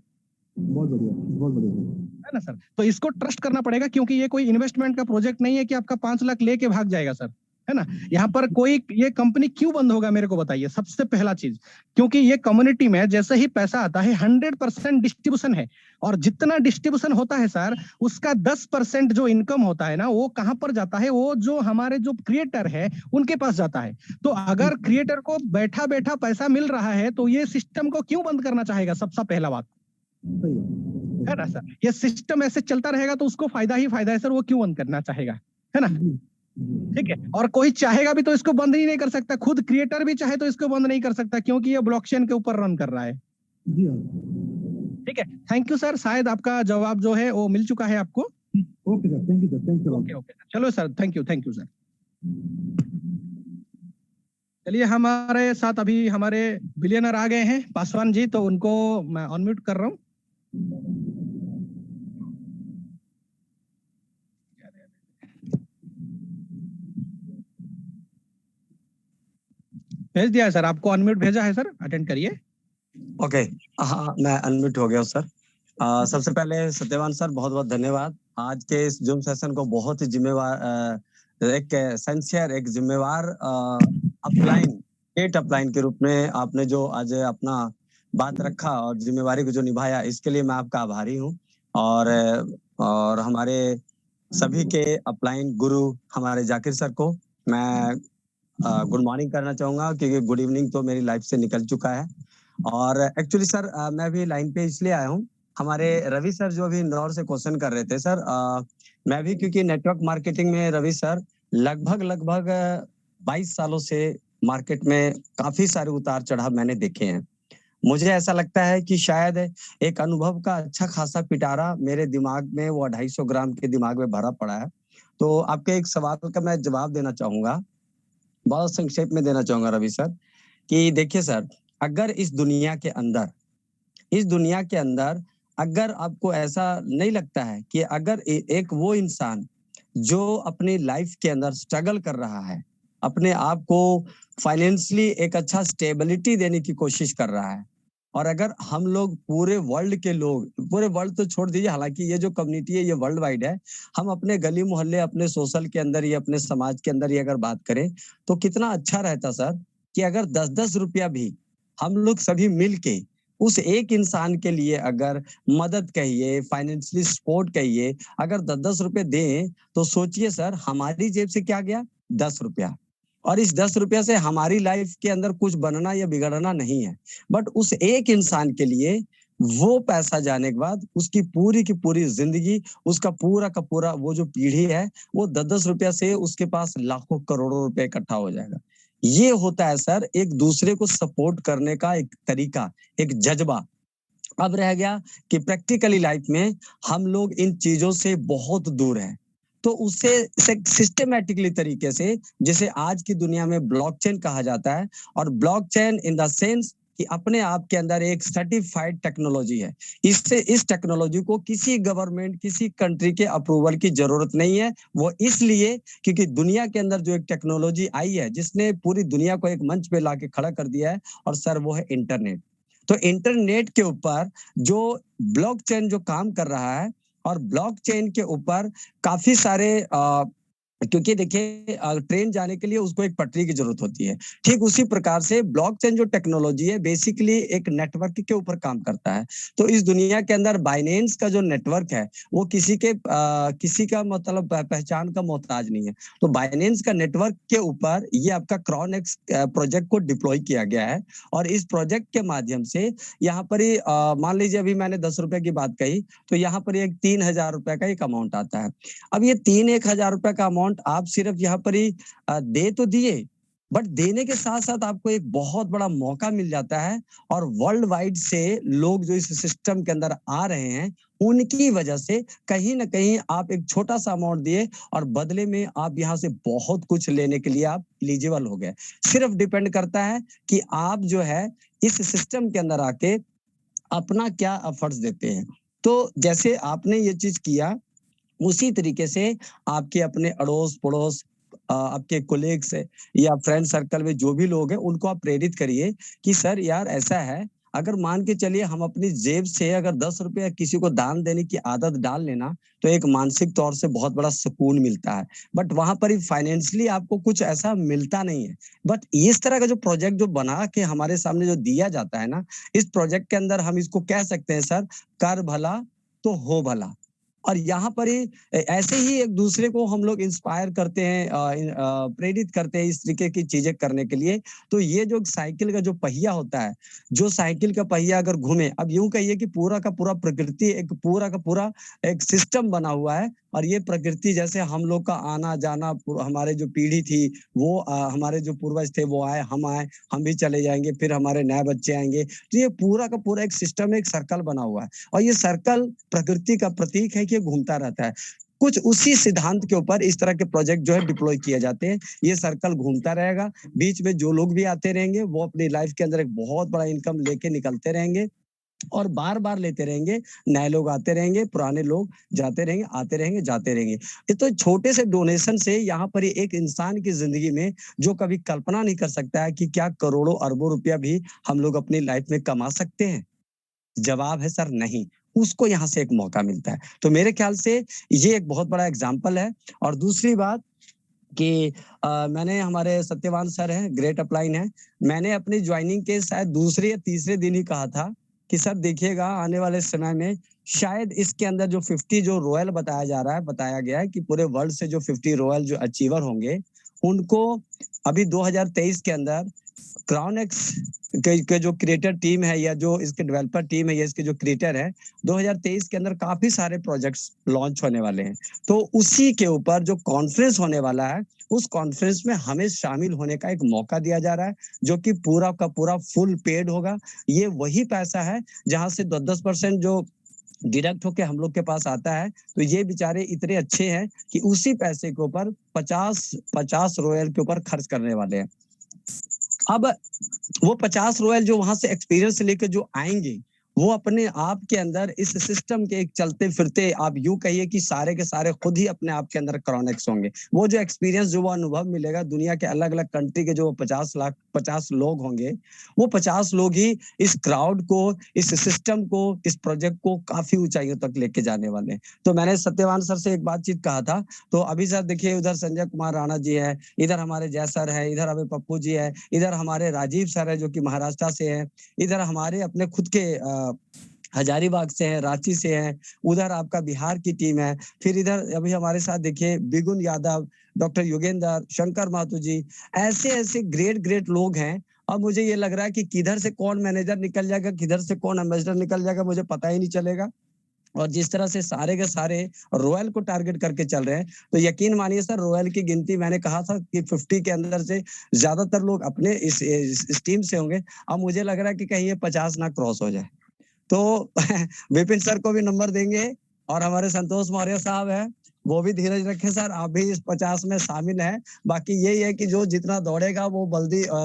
बहुत बढ़िया, बहुत बढ़िया। है ना सर? तो इसको ट्रस्ट करना पड़ेगा, क्योंकि ये कोई इन्वेस्टमेंट का प्रोजेक्ट नहीं है कि आपका 5 लाख लेके भाग जाएगा सर, है ना? यहाँ पर कोई, ये कंपनी क्यों बंद होगा मेरे को बताइए। सबसे पहला चीज, क्योंकि ये कम्युनिटी में जैसे ही पैसा आता है 100% डिस्ट्रीब्यूशन है। और जितना डिस्ट्रीब्यूशन होता है सर, उसका 10% जो इनकम होता है ना, वो कहां पर जाता है? वो जो हमारे जो क्रिएटर है उनके पास जाता है। तो अगर क्रिएटर को बैठा बैठा पैसा मिल रहा है, तो ये सिस्टम को क्यों बंद करना चाहेगा? सबसे पहला बात, सही है। है ना सर? ये सिस्टम ऐसे चलता रहेगा तो उसको फायदा ही फायदा है सर, वो क्यों बंद करना चाहेगा, है ना? ठीक है। और कोई चाहेगा भी तो इसको बंद ही नहीं कर सकता, खुद क्रिएटर भी चाहे तो इसको बंद नहीं कर सकता, क्योंकि ये ब्लॉकचेन के ऊपर रन कर रहा है। जी हाँ, ठीक है, थैंक यू सर। शायद आपका जवाब जो है वो मिल चुका है आपको। Okay sir, thank you sir, thank you. Okay okay, चलो सर, थैंक यू सर। चलिए, हमारे साथ अभी हमारे बिलियनर आ गए हैं, पासवान जी, तो उनको मैं अनम्यूट कर रहा हूँ। भेज दिया है सर, आपको अनम्यूट भेजा है सर, अटेंड करिए। ओके, हाँ मैं अनम्यूट हो गया सर। सबसे पहले सत्यवान सर बहुत बहुत धन्यवाद। आज के इस जूम सेशन को बहुत ही जिम्मेवार, एक सिंसियर, एक जिम्मेवार अपलाइन, स्टेट अपलाइन के रूप में आपने जो आज अपना बात रखा और जिम्मेवारी को जो निभाया, इसके लिए मैं आपका आभारी हूँ। और हमारे सभी के अपलाइन गुरु हमारे जाकिर सर को मैं गुड मॉर्निंग करना चाहूंगा, क्योंकि गुड इवनिंग तो मेरी लाइफ से निकल चुका है। और एक्चुअली सर मैं भी लाइन पे इसलिए आया हूँ, हमारे रवि सर जो अभी इंदौर से क्वेश्चन कर रहे थे सर, मैं भी क्योंकि नेटवर्क मार्केटिंग में रवि सर लगभग 22 सालों से मार्केट में काफी सारे उतार चढ़ाव मैंने देखे हैं। मुझे ऐसा लगता है कि शायद एक अनुभव का अच्छा खासा पिटारा मेरे दिमाग में, वो 250 ग्राम के दिमाग में भरा पड़ा है। तो आपके एक सवाल का मैं जवाब देना चाहूंगा, बहुत संक्षेप में देना चाहूंगा रवि सर, कि देखिए सर, अगर इस दुनिया के अंदर अगर आपको ऐसा नहीं लगता है कि अगर एक वो इंसान जो अपनी लाइफ के अंदर स्ट्रगल कर रहा है, अपने आप को फाइनेंशियली एक अच्छा स्टेबिलिटी देने की कोशिश कर रहा है, और अगर हम लोग पूरे वर्ल्ड तो छोड़ दीजिए, हालांकि ये जो कम्युनिटी है ये वर्ल्ड वाइड है, हम अपने गली मोहल्ले, अपने सोशल के अंदर, ये अपने समाज के अंदर ये अगर बात करें, तो कितना अच्छा रहता सर कि अगर 10-10 रुपया भी हम लोग सभी मिल के उस एक इंसान के लिए अगर मदद कहिए, फाइनेंशियली सपोर्ट कहिए, अगर 10-10 रुपए दें, तो सोचिए सर, हमारी जेब से क्या गया? 10 रुपया। और इस 10 रुपया से हमारी लाइफ के अंदर कुछ बनना या बिगड़ना नहीं है, बट उस एक इंसान के लिए वो पैसा जाने के बाद उसकी पूरी की पूरी जिंदगी, उसका पूरा का पूरा वो जो पीढ़ी है, वो 10-10 रुपया से उसके पास लाखों करोड़ों रुपए इकट्ठा हो जाएगा। ये होता है सर एक दूसरे को सपोर्ट करने का एक तरीका, एक जज्बा। अब रह गया कि प्रैक्टिकली लाइफ में हम लोग इन चीजों से बहुत दूर हैं, तो उससे सिस्टमैटिकली तरीके से, जिसे आज की दुनिया में ब्लॉकचेन कहा जाता है, और ब्लॉकचेन इन द सेंस कि अपने आप के अंदर एक सर्टिफाइड टेक्नोलॉजी है। इससे इस टेक्नोलॉजी को किसी गवर्नमेंट, किसी कंट्री के अप्रूवल की जरूरत नहीं है। वो इसलिए क्योंकि दुनिया के अंदर जो एक टेक्नोलॉजी आई है जिसने पूरी दुनिया को एक मंच पे लाके खड़ा कर दिया है, और सर वो है इंटरनेट। तो इंटरनेट के ऊपर जो ब्लॉकचेन जो काम कर रहा है, और ब्लॉकचेन के ऊपर काफी सारे क्योंकि देखिए ट्रेन जाने के लिए उसको एक पटरी की जरूरत होती है। ठीक उसी प्रकार से ब्लॉकचेन जो टेक्नोलॉजी है बेसिकली एक नेटवर्क के ऊपर काम करता है। तो इस दुनिया के अंदर बाइनेंस का जो नेटवर्क है वो किसी का मतलब पहचान का मोहताज नहीं है। तो बाइनेंस का नेटवर्क के ऊपर ये आपका क्रॉनएक्स प्रोजेक्ट को डिप्लॉय किया गया है, और इस प्रोजेक्ट के माध्यम से यहाँ पर ही मान लीजिए अभी मैंने 10 रुपए की बात कही, तो यहाँ पर एक 3,000 रुपए का एक अमाउंट आता है। अब ये 1,000 रुपए का अमाउंट आप सिर्फ यहाँ पर ही दे तो दिए, बट देने के साथ साथ आपको एक बहुत बड़ा मौका मिल जाता है, और वर्ल्ड वाइड से लोग जो इस सिस्टम के अंदर आ रहे हैं उनकी वजह से कहीं ना कहीं आप एक छोटा सा अमाउंट दिए और बदले में आप यहाँ से बहुत कुछ लेने के लिए आप एलिजिबल हो गए। सिर्फ डिपेंड करता है कि आप जो है इस सिस्टम के अंदर आके अपना क्या एफर्ट्स देते हैं। तो जैसे आपने ये चीज किया, उसी तरीके से आपके अपने अड़ोस पड़ोस, आपके कोलीग्स या फ्रेंड सर्कल में जो भी लोग हैं उनको आप प्रेरित करिए कि सर यार ऐसा है, अगर मान के चलिए हम अपनी जेब से अगर 10 रुपए किसी को दान देने की आदत डाल लेना, तो एक मानसिक तौर से बहुत बड़ा सुकून मिलता है। बट वहां पर ही फाइनेंशियली आपको कुछ ऐसा मिलता नहीं है। बट इस तरह का जो प्रोजेक्ट जो बना के हमारे सामने जो दिया जाता है ना, इस प्रोजेक्ट के अंदर हम इसको कह सकते हैं सर, कर भला तो हो भला। और यहाँ पर ही ऐसे ही एक दूसरे को हम लोग इंस्पायर करते हैं, प्रेरित करते हैं इस तरीके की चीजें करने के लिए। तो ये जो साइकिल का जो पहिया होता है, जो साइकिल का पहिया अगर घूमे, अब यूं कहिए कि पूरा का पूरा प्रकृति एक पूरा का पूरा एक सिस्टम बना हुआ है, और ये प्रकृति जैसे हम लोग का आना जाना, हमारे जो पीढ़ी थी वो हमारे जो पूर्वज थे वो आए, हम भी चले जाएंगे, फिर हमारे नए बच्चे आएंगे। तो ये पूरा का पूरा एक सिस्टम, एक सर्कल बना हुआ है, और ये सर्कल प्रकृति का प्रतीक है कि घूमता रहता है। कुछ उसी सिद्धांत के ऊपर इस तरह के प्रोजेक्ट जो है डिप्लॉय किए जाते हैं। ये सर्कल घूमता रहेगा, बीच में जो लोग भी आते रहेंगे वो अपनी लाइफ के अंदर एक बहुत बड़ा इनकम लेके निकलते रहेंगे, और बार बार लेते रहेंगे। नए लोग आते रहेंगे, पुराने लोग जाते रहेंगे, आते रहेंगे, जाते रहेंगे। ये तो छोटे से डोनेशन से यहाँ पर एक इंसान की जिंदगी में जो कभी कल्पना नहीं कर सकता है कि क्या करोड़ों अरबों रुपया भी हम लोग अपनी लाइफ में कमा सकते हैं। जवाब है सर नहीं, उसको यहाँ से एक मौका मिलता है। तो मेरे ख्याल से ये एक बहुत बड़ा एग्जाम्पल है। और दूसरी बात कि मैंने, हमारे सत्यवान सर हैं, ग्रेट अपलाइन है, मैंने अपनी ज्वाइनिंग के शायद दूसरे या तीसरे दिन ही कहा था कि सर देखिएगा आने वाले समय में शायद इसके अंदर जो 50 जो रॉयल बताया गया है कि पूरे वर्ल्ड से जो 50 रॉयल जो अचीवर होंगे उनको अभी 2023 के अंदर क्रॉनएक्स के जो क्रिएटर टीम है या जो इसके डेवलपर टीम है या इसके जो क्रिएटर है, 2023 के अंदर काफी सारे प्रोजेक्ट्स लॉन्च होने वाले हैं। तो उसी के ऊपर जो कॉन्फ्रेंस होने वाला है, उस कॉन्फ्रेंस में हमें शामिल होने का एक मौका दिया जा रहा है, जो कि पूरा का पूरा फुल पेड होगा। ये वही पैसा है जहां से 10% जो डिडक्ट होके हम लोग के पास आता है। तो ये बेचारे इतने अच्छे हैं कि उसी पैसे के ऊपर 50 रॉयल के ऊपर खर्च करने वाले हैं। अब वो 50 रॉयल जो वहां से एक्सपीरियंस लेकर जो आएंगे, वो अपने आप के अंदर इस सिस्टम के एक चलते फिरते, आप यूं कहिए कि सारे के सारे खुद ही अपने आप के अंदर क्रॉनिक्स होंगे। वो जो एक्सपीरियंस, जो वो अनुभव मिलेगा, दुनिया के अलग अलग कंट्री के जो 50 लोग होंगे, वो 50 लोग ही इस क्राउड को, इस सिस्टम को, इस प्रोजेक्ट को काफी ऊंचाइयों तक लेके जाने वाले हैं। तो मैंने सत्यवान सर से एक बातचीत कहा था, तो अभी सर देखिए उधर संजय कुमार राणा जी है, इधर हमारे जय सर है, इधर अभी पप्पू जी है, इधर हमारे राजीव सर है जो कि महाराष्ट्र से है, इधर हमारे अपने खुद के हजारीबाग से है, रांची से है, उधर आपका बिहार की टीम है, फिर इधर अभी हमारे साथ देखिए बिगुन यादव, डॉक्टर योगेंद्र, शंकर माथुर जी, ऐसे ऐसे ग्रेट लोग हैं। अब मुझे ये लग रहा है कि किधर से कौन मैनेजर निकल जाएगा, किधर से कौन एम्बेसडर निकल जाएगा, मुझे पता ही नहीं चलेगा। और जिस तरह से सारे के सारे रॉयल को टारगेट करके चल रहे हैं, तो यकीन मानिए सर, रॉयल की गिनती मैंने कहा था कि 50 के अंदर से ज्यादातर लोग अपने इस टीम से होंगे। अब मुझे लग रहा है कि कहीं ये 50 ना क्रॉस हो जाए। तो विपिन सर को भी नंबर देंगे, और हमारे संतोष मौर्य साहब है, वो भी धीरज रखें सर, आप भी इस 50 में शामिल हैं। बाकी यही है कि जो जितना दौड़ेगा वो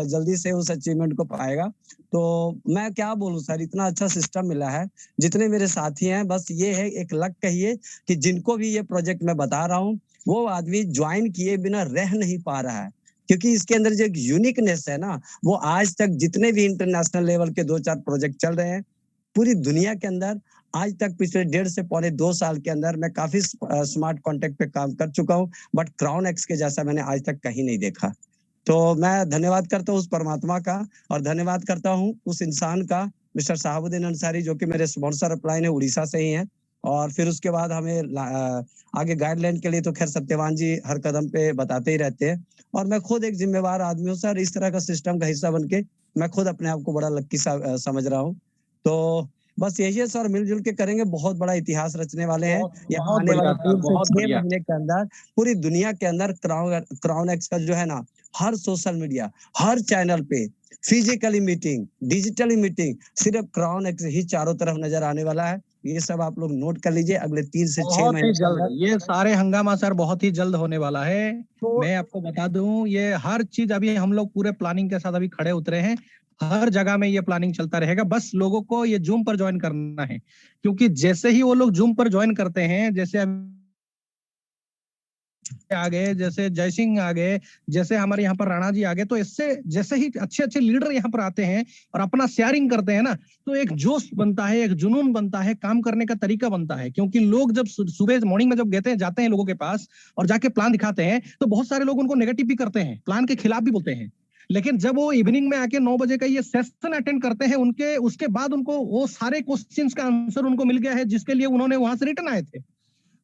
जल्दी से उस अचीवमेंट को पाएगा। तो मैं क्या बोलूं सर, इतना अच्छा सिस्टम मिला है। जितने मेरे साथी हैं, बस ये है एक लक कहिए कि जिनको भी ये प्रोजेक्ट मैं बता रहा हूँ, वो आदमी ज्वाइन किए बिना रह नहीं पा रहा है, क्योंकि इसके अंदर जो एक यूनिकनेस है ना, वो आज तक जितने भी इंटरनेशनल लेवल के 2-4 प्रोजेक्ट चल रहे हैं पूरी दुनिया के अंदर, आज तक पिछले 1.5 से पौने 2 साल के अंदर मैं काफी स्मार्ट कॉन्टेक्ट पे काम कर चुका हूँ, बट क्राउन एक्स के जैसा मैंने आज तक कहीं नहीं देखा। तो मैं धन्यवाद करता हूँ उस परमात्मा का, और धन्यवाद करता हूँ उस इंसान का, मिस्टर शहाबुद्दीन अंसारी, जो कि मेरे स्पॉन्सर अपलाइन है, उड़ीसा से ही हैं। और फिर उसके बाद हमें आगे गाइडलाइन के लिए तो खैर सत्यवान जी हर कदम पे बताते ही रहते हैं, और मैं खुद एक जिम्मेवार आदमी हूँ सर, इस तरह का सिस्टम का हिस्सा बन के मैं खुद अपने आप को बड़ा लक्की समझ रहा हूँ। तो बस यही है सर, मिलजुल के करेंगे, बहुत बड़ा इतिहास रचने वाले हैं। यहाँ आने वाले 3 से 6 महीने के अंदर पूरी दुनिया के अंदर क्राउन एक्स का जो है ना, हर सोशल मीडिया, हर चैनल पे फिजिकली मीटिंग, डिजिटली मीटिंग, सिर्फ क्राउन एक्स ही चारों तरफ नजर आने वाला है। ये सब आप लोग नोट कर लीजिए, अगले 3 से 6 महीने जल्द ये सारे हंगामा सर बहुत ही जल्द होने वाला है। तो मैं आपको बता दूं, ये हर चीज अभी हम लोग पूरे प्लानिंग के साथ अभी खड़े उतरे हैं। हर जगह में ये प्लानिंग चलता रहेगा, बस लोगों को ये जूम पर ज्वाइन करना है, क्योंकि जैसे ही वो लोग जूम पर ज्वाइन करते हैं, जैसे आ गए, जैसे जयसिंह आ गए, जैसे हमारे यहाँ पर राणा जी आ गए, तो इससे जैसे ही अच्छे अच्छे लीडर यहाँ पर आते हैं और अपना शेयरिंग करते हैं ना, तो एक जोश बनता है, एक जुनून बनता है, काम करने का तरीका बनता है। क्योंकि लोग जब सुबह मॉर्निंग में जब जाते हैं लोगों के पास और जाके प्लान दिखाते हैं, तो बहुत सारे लोग उनको नेगेटिव भी करते हैं, प्लान के खिलाफ भी बोलते हैं। लेकिन जब वो इवनिंग में आके 9 बजे का ये सेशन अटेंड करते हैं, उनके उसके बाद उनको वो सारे क्वेश्चंस का आंसर उनको मिल गया है, जिसके लिए उन्होंने वहां से रिटर्न आए थे,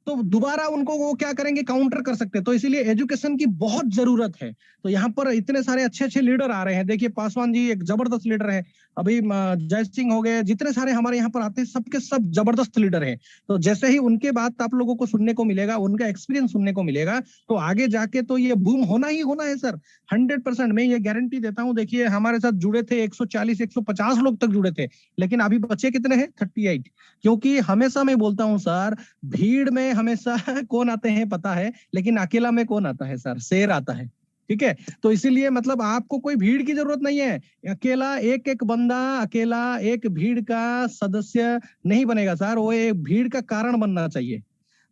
तो दोबारा उनको वो क्या करेंगे, काउंटर कर सकते हैं। तो इसीलिए एजुकेशन की बहुत जरूरत है। तो यहाँ पर इतने सारे अच्छे अच्छे लीडर आ रहे हैं। देखिए पासवान जी एक जबरदस्त लीडर है, अभी जय सिंह हो गए, जितने सारे हमारे यहाँ पर आते हैं सबके सब जबरदस्त लीडर हैं। तो जैसे ही उनके बात आप लोगों को सुनने को मिलेगा, उनका एक्सपीरियंस सुनने को मिलेगा, तो आगे जाके तो ये बूम होना ही होना है सर, 100%। मैं ये गारंटी देता हूँ। देखिए हमारे साथ जुड़े थे 140-150 लोग तक जुड़े थे, लेकिन अभी बचे कितने हैं, 38। क्योंकि हमेशा मैं बोलता हूँ सर, भीड़ में हमेशा कौन आते हैं पता है, लेकिन अकेला में कौन आता है सर, शेर आता है। ठीक है, तो इसीलिए मतलब आपको कोई भीड़ की जरूरत नहीं है। अकेला एक एक बंदा, अकेला एक भीड़ का सदस्य नहीं बनेगा सर, वो एक भीड़ का कारण बनना चाहिए।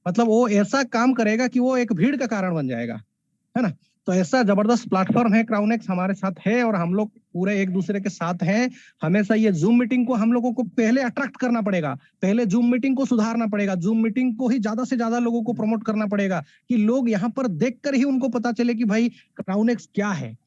मतलब वो ऐसा काम करेगा कि वो एक भीड़ का कारण बन जाएगा, है ना। तो ऐसा जबरदस्त प्लेटफॉर्म है, क्राउन एक्स हमारे साथ है और हम लोग पूरे एक दूसरे के साथ हैं। हमेशा ये जूम मीटिंग को हम लोगों को पहले अट्रैक्ट करना पड़ेगा, पहले जूम मीटिंग को सुधारना पड़ेगा, जूम मीटिंग को ही ज्यादा से ज्यादा लोगों को प्रमोट करना पड़ेगा, कि लोग यहाँ पर देखकर ही उनको पता चले कि भाई क्राउन एक्स क्या है,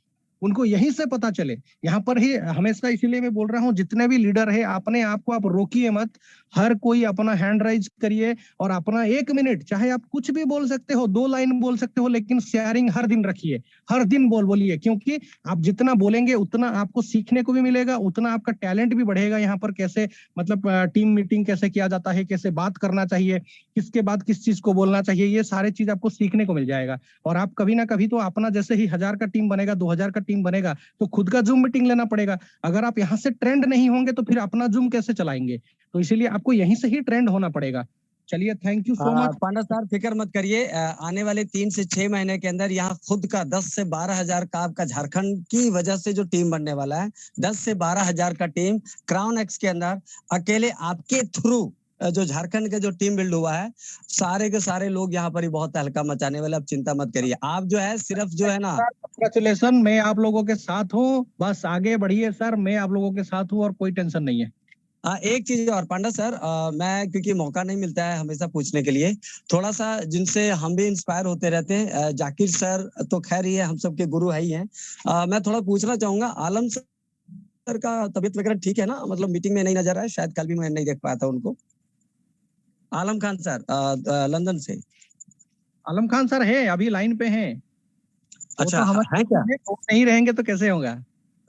उनको यहीं से पता चले। यहाँ पर ही हमेशा इसीलिए मैं बोल रहा हूँ, जितने भी लीडर है अपने आप को आप रोकिए मत, हर कोई अपना हैंड राइज करिए और अपना 1 मिनट, चाहे आप कुछ भी बोल सकते हो, 2 लाइन बोल सकते हो, लेकिन शेयरिंग हर दिन रखिए, हर दिन बोलिए। क्योंकि आप जितना बोलेंगे उतना आपको सीखने को भी मिलेगा, उतना आपका टैलेंट भी बढ़ेगा। यहाँ पर कैसे मतलब टीम मीटिंग कैसे किया जाता है, कैसे बात करना चाहिए, किसके बाद किस चीज को बोलना चाहिए, ये सारे चीज आपको सीखने को मिल जाएगा। और आप कभी ना कभी तो अपना जैसे ही 1000 का टीम बनेगा, 2000 का टीम बनेगा, तो खुद का जूम मीटिंग लेना पड़ेगा। अगर आप यहाँ से ट्रेंड नहीं होंगे तो फिर अपना जूम कैसे चलाएंगे। तो इसीलिए आपको यहीं से ही ट्रेंड होना पड़ेगा। चलिए, thank you so much. Panda sir फिक्र मत करिए, आने वाले 3 से 6 महीने के अंदर यहाँ खुद का 10 से 12 हजार का आपका झारखंड की वजह से जो टीम बनने वाला है, 10 से 12 हजार का टीम क्राउन एक्स के अंदर अकेले आपके थ्रू जो झारखंड का जो टीम बिल्ड हुआ है, सारे के सारे लोग यहाँ पर ही बहुत हल्का मचाने वाले। आप चिंता मत करिए, आप जो है सिर्फ जो है ना, कांग्रेचुलेशन, मैं आप लोगों के साथ हूँ, बस आगे बढ़िए सर, मैं आप लोगों के साथ हूँ और कोई टेंशन नहीं है। एक चीज और पांडा सर, मैं क्योंकि मौका नहीं मिलता है हमेशा पूछने के लिए, थोड़ा सा जिनसे हम भी इंस्पायर होते रहते हैं, जाकिर सर तो खैर ही है, हम सबके गुरु है ही हैं। मैं थोड़ा पूछना चाहूंगा, आलम सर का तबीयत वगैरह ठीक है ना, मतलब मीटिंग में नहीं नजर आया, शायद कल भी मैं नहीं देख पाया था उनको। आलम खान सर लंदन से। आलम खान सर है, अभी लाइन पे हैं। अच्छा, तो हमारे है क्या? वो नहीं रहेंगे तो कैसे होगा,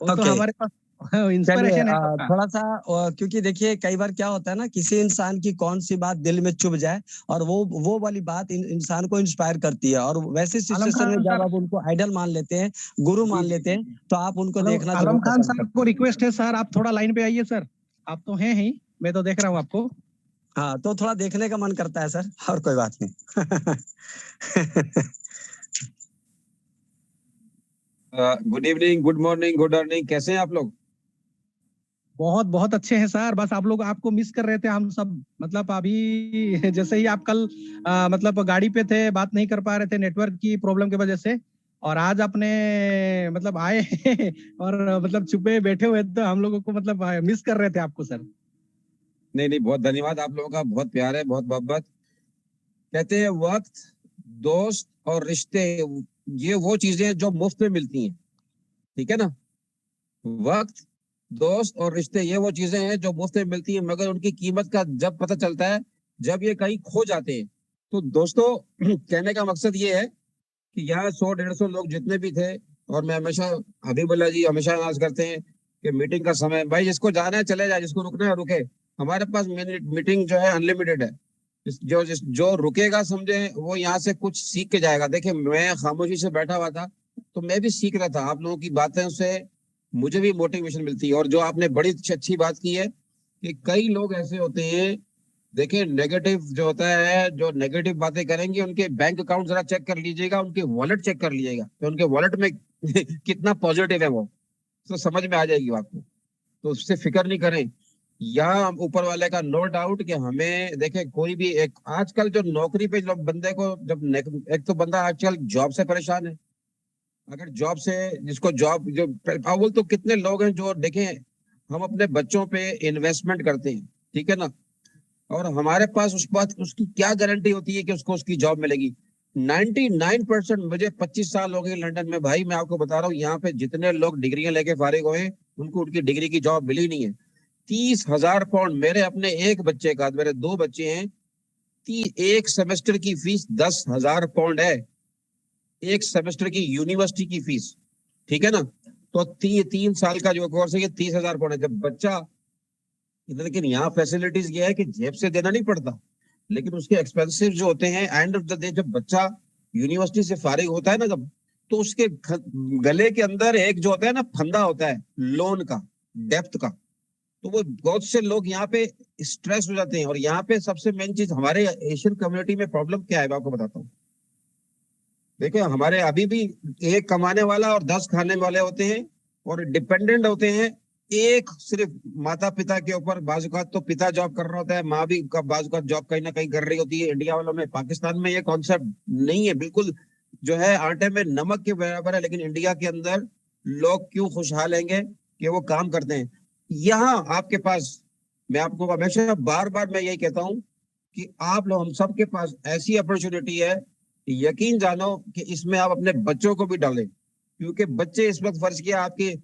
वो तो हमारे पास इंस्पिरेशन है। थोड़ा सा क्योंकि देखिए कई बार क्या होता है ना, किसी इंसान की कौन सी बात दिल में चुभ जाए और वो वाली बात इंसान को इंस्पायर करती है, और वैसे सिचुएशन में जब आप उनको आइडल मान लेते हैं, गुरु मान लेते हैं, तो आप उनको देखना आलम खान सर को रिक्वेस्ट है सर, आप थोड़ा लाइन पे आइए सर, आप तो हैं ही, मैं तो देख रहा हूँ आपको। हाँ, तो थोड़ा देखने का मन करता है सर, और कोई बात नहीं। Good evening, good morning, good earning, कैसे हैं आप लोग? बहुत बहुत अच्छे हैं सर, बस आप लोग आपको मिस कर रहे थे हम सब। मतलब अभी जैसे ही आप कल मतलब गाड़ी पे थे, बात नहीं कर पा रहे थे नेटवर्क की प्रॉब्लम की वजह से, और आज आपने मतलब आए और मतलब छुपे बैठे हुए, तो हम लोगों को मतलब मिस कर रहे थे आपको सर। नहीं नहीं, बहुत धन्यवाद आप लोगों का, बहुत प्यार है, बहुत मोहब्बत। कहते हैं वक्त, दोस्त और रिश्ते, ये वो चीजें जो मुफ्त में मिलती हैं, ठीक है ना? वक्त, दोस्त और रिश्ते, ये वो चीजें हैं जो मुफ्त में मिलती हैं, मगर उनकी कीमत का जब पता चलता है जब ये कहीं खो जाते हैं। तो दोस्तों, कहने का मकसद ये है कि यहाँ 100-150 लोग जितने भी थे, और मैं हमेशा, हबीबुल्ला जी हमेशा आज करते हैं कि मीटिंग का समय, भाई जिसको जाना है चले जाए, जिसको रुकना है रुके। हमारे पास मीटिंग जो है अनलिमिटेड है। जो रुकेगा समझे वो यहाँ से कुछ सीख के जाएगा। देखिए, मैं खामोशी से बैठा हुआ था तो मैं भी सीख रहा था, आप लोगों की बातें से मुझे भी मोटिवेशन मिलती है। और जो आपने बड़ी अच्छी बात की है कि कई लोग ऐसे होते हैं, देखिए नेगेटिव जो होता है, जो नेगेटिव बातें करेंगे, उनके बैंक अकाउंट जरा चेक कर लीजिएगा, उनके वॉलेट चेक कर लीजिएगा, तो उनके वॉलेट में कितना पॉजिटिव है वो तो समझ में आ जाएगी आपको। तो उससे फिक्र नहीं करें, यहाँ ऊपर वाले का नो डाउट कि हमें, देखे कोई भी एक आजकल जो नौकरी पे जो बंदे को जब एक तो बंदा आजकल जॉब से परेशान है। अगर जॉब से, जिसको जॉब जो अव्वल, तो कितने लोग हैं जो देखें, हम अपने बच्चों पे इन्वेस्टमेंट करते हैं, ठीक है ना, और हमारे पास उस बात उसकी क्या गारंटी होती है कि उसको उसकी जॉब मिलेगी? 99%, मुझे 25 साल हो गए लंदन में, भाई मैं आपको बता रहा हूँ, यहाँ पे जितने लोग डिग्रियां लेके फारिग हुए उनको उनकी डिग्री की जॉब मिली नहीं है। 30,000 पाउंड मेरे अपने एक बच्चे का, मेरे 2 बच्चे हैं, एक सेमेस्टर की फीस 10,000 पाउंड है, एक सेमेस्टर की यूनिवर्सिटी की फीस, ठीक है ना? तो 3 साल का जो कोर्स है ये 30,000 पाउंड है। जब बच्चा, लेकिन यहाँ फैसिलिटीज ये है कि जेब से देना नहीं पड़ता, लेकिन उसके एक्सपेंसिव जो होते हैं एंड ऑफ द डे, जब बच्चा यूनिवर्सिटी से फारिग होता है ना, जब, तो उसके गले के अंदर एक जो होता है ना फंदा होता है लोन का, डेप्थ का, तो वो बहुत से लोग यहाँ पे स्ट्रेस हो जाते हैं। और यहाँ पे सबसे मेन चीज, हमारे एशियन कम्युनिटी में प्रॉब्लम क्या है मैं आपको बताता हूँ। देखिए, हमारे अभी भी एक कमाने वाला और 10 खाने वाले होते हैं, और डिपेंडेंट होते हैं एक सिर्फ माता पिता के ऊपर। बाजुकात तो पिता जॉब कर रहा होता है, माँ भी बाजुकात जॉब कहीं ना कहीं कर रही होती है। इंडिया वालों में, पाकिस्तान में ये कॉन्सेप्ट नहीं है, बिल्कुल जो है आटे में नमक के बराबर है। लेकिन इंडिया के अंदर लोग क्यों खुशहाल हैंगे कि वो काम करते हैं। यहाँ आपके पास, मैं आपको हमेशा बार बार मैं यही कहता हूँ कि आप लोग, हम सबके पास ऐसी अपॉर्चुनिटी है, यकीन जानो कि इसमें आप अपने बच्चों को भी डालें, क्योंकि बच्चे इस वक्त फर्ज किया आपके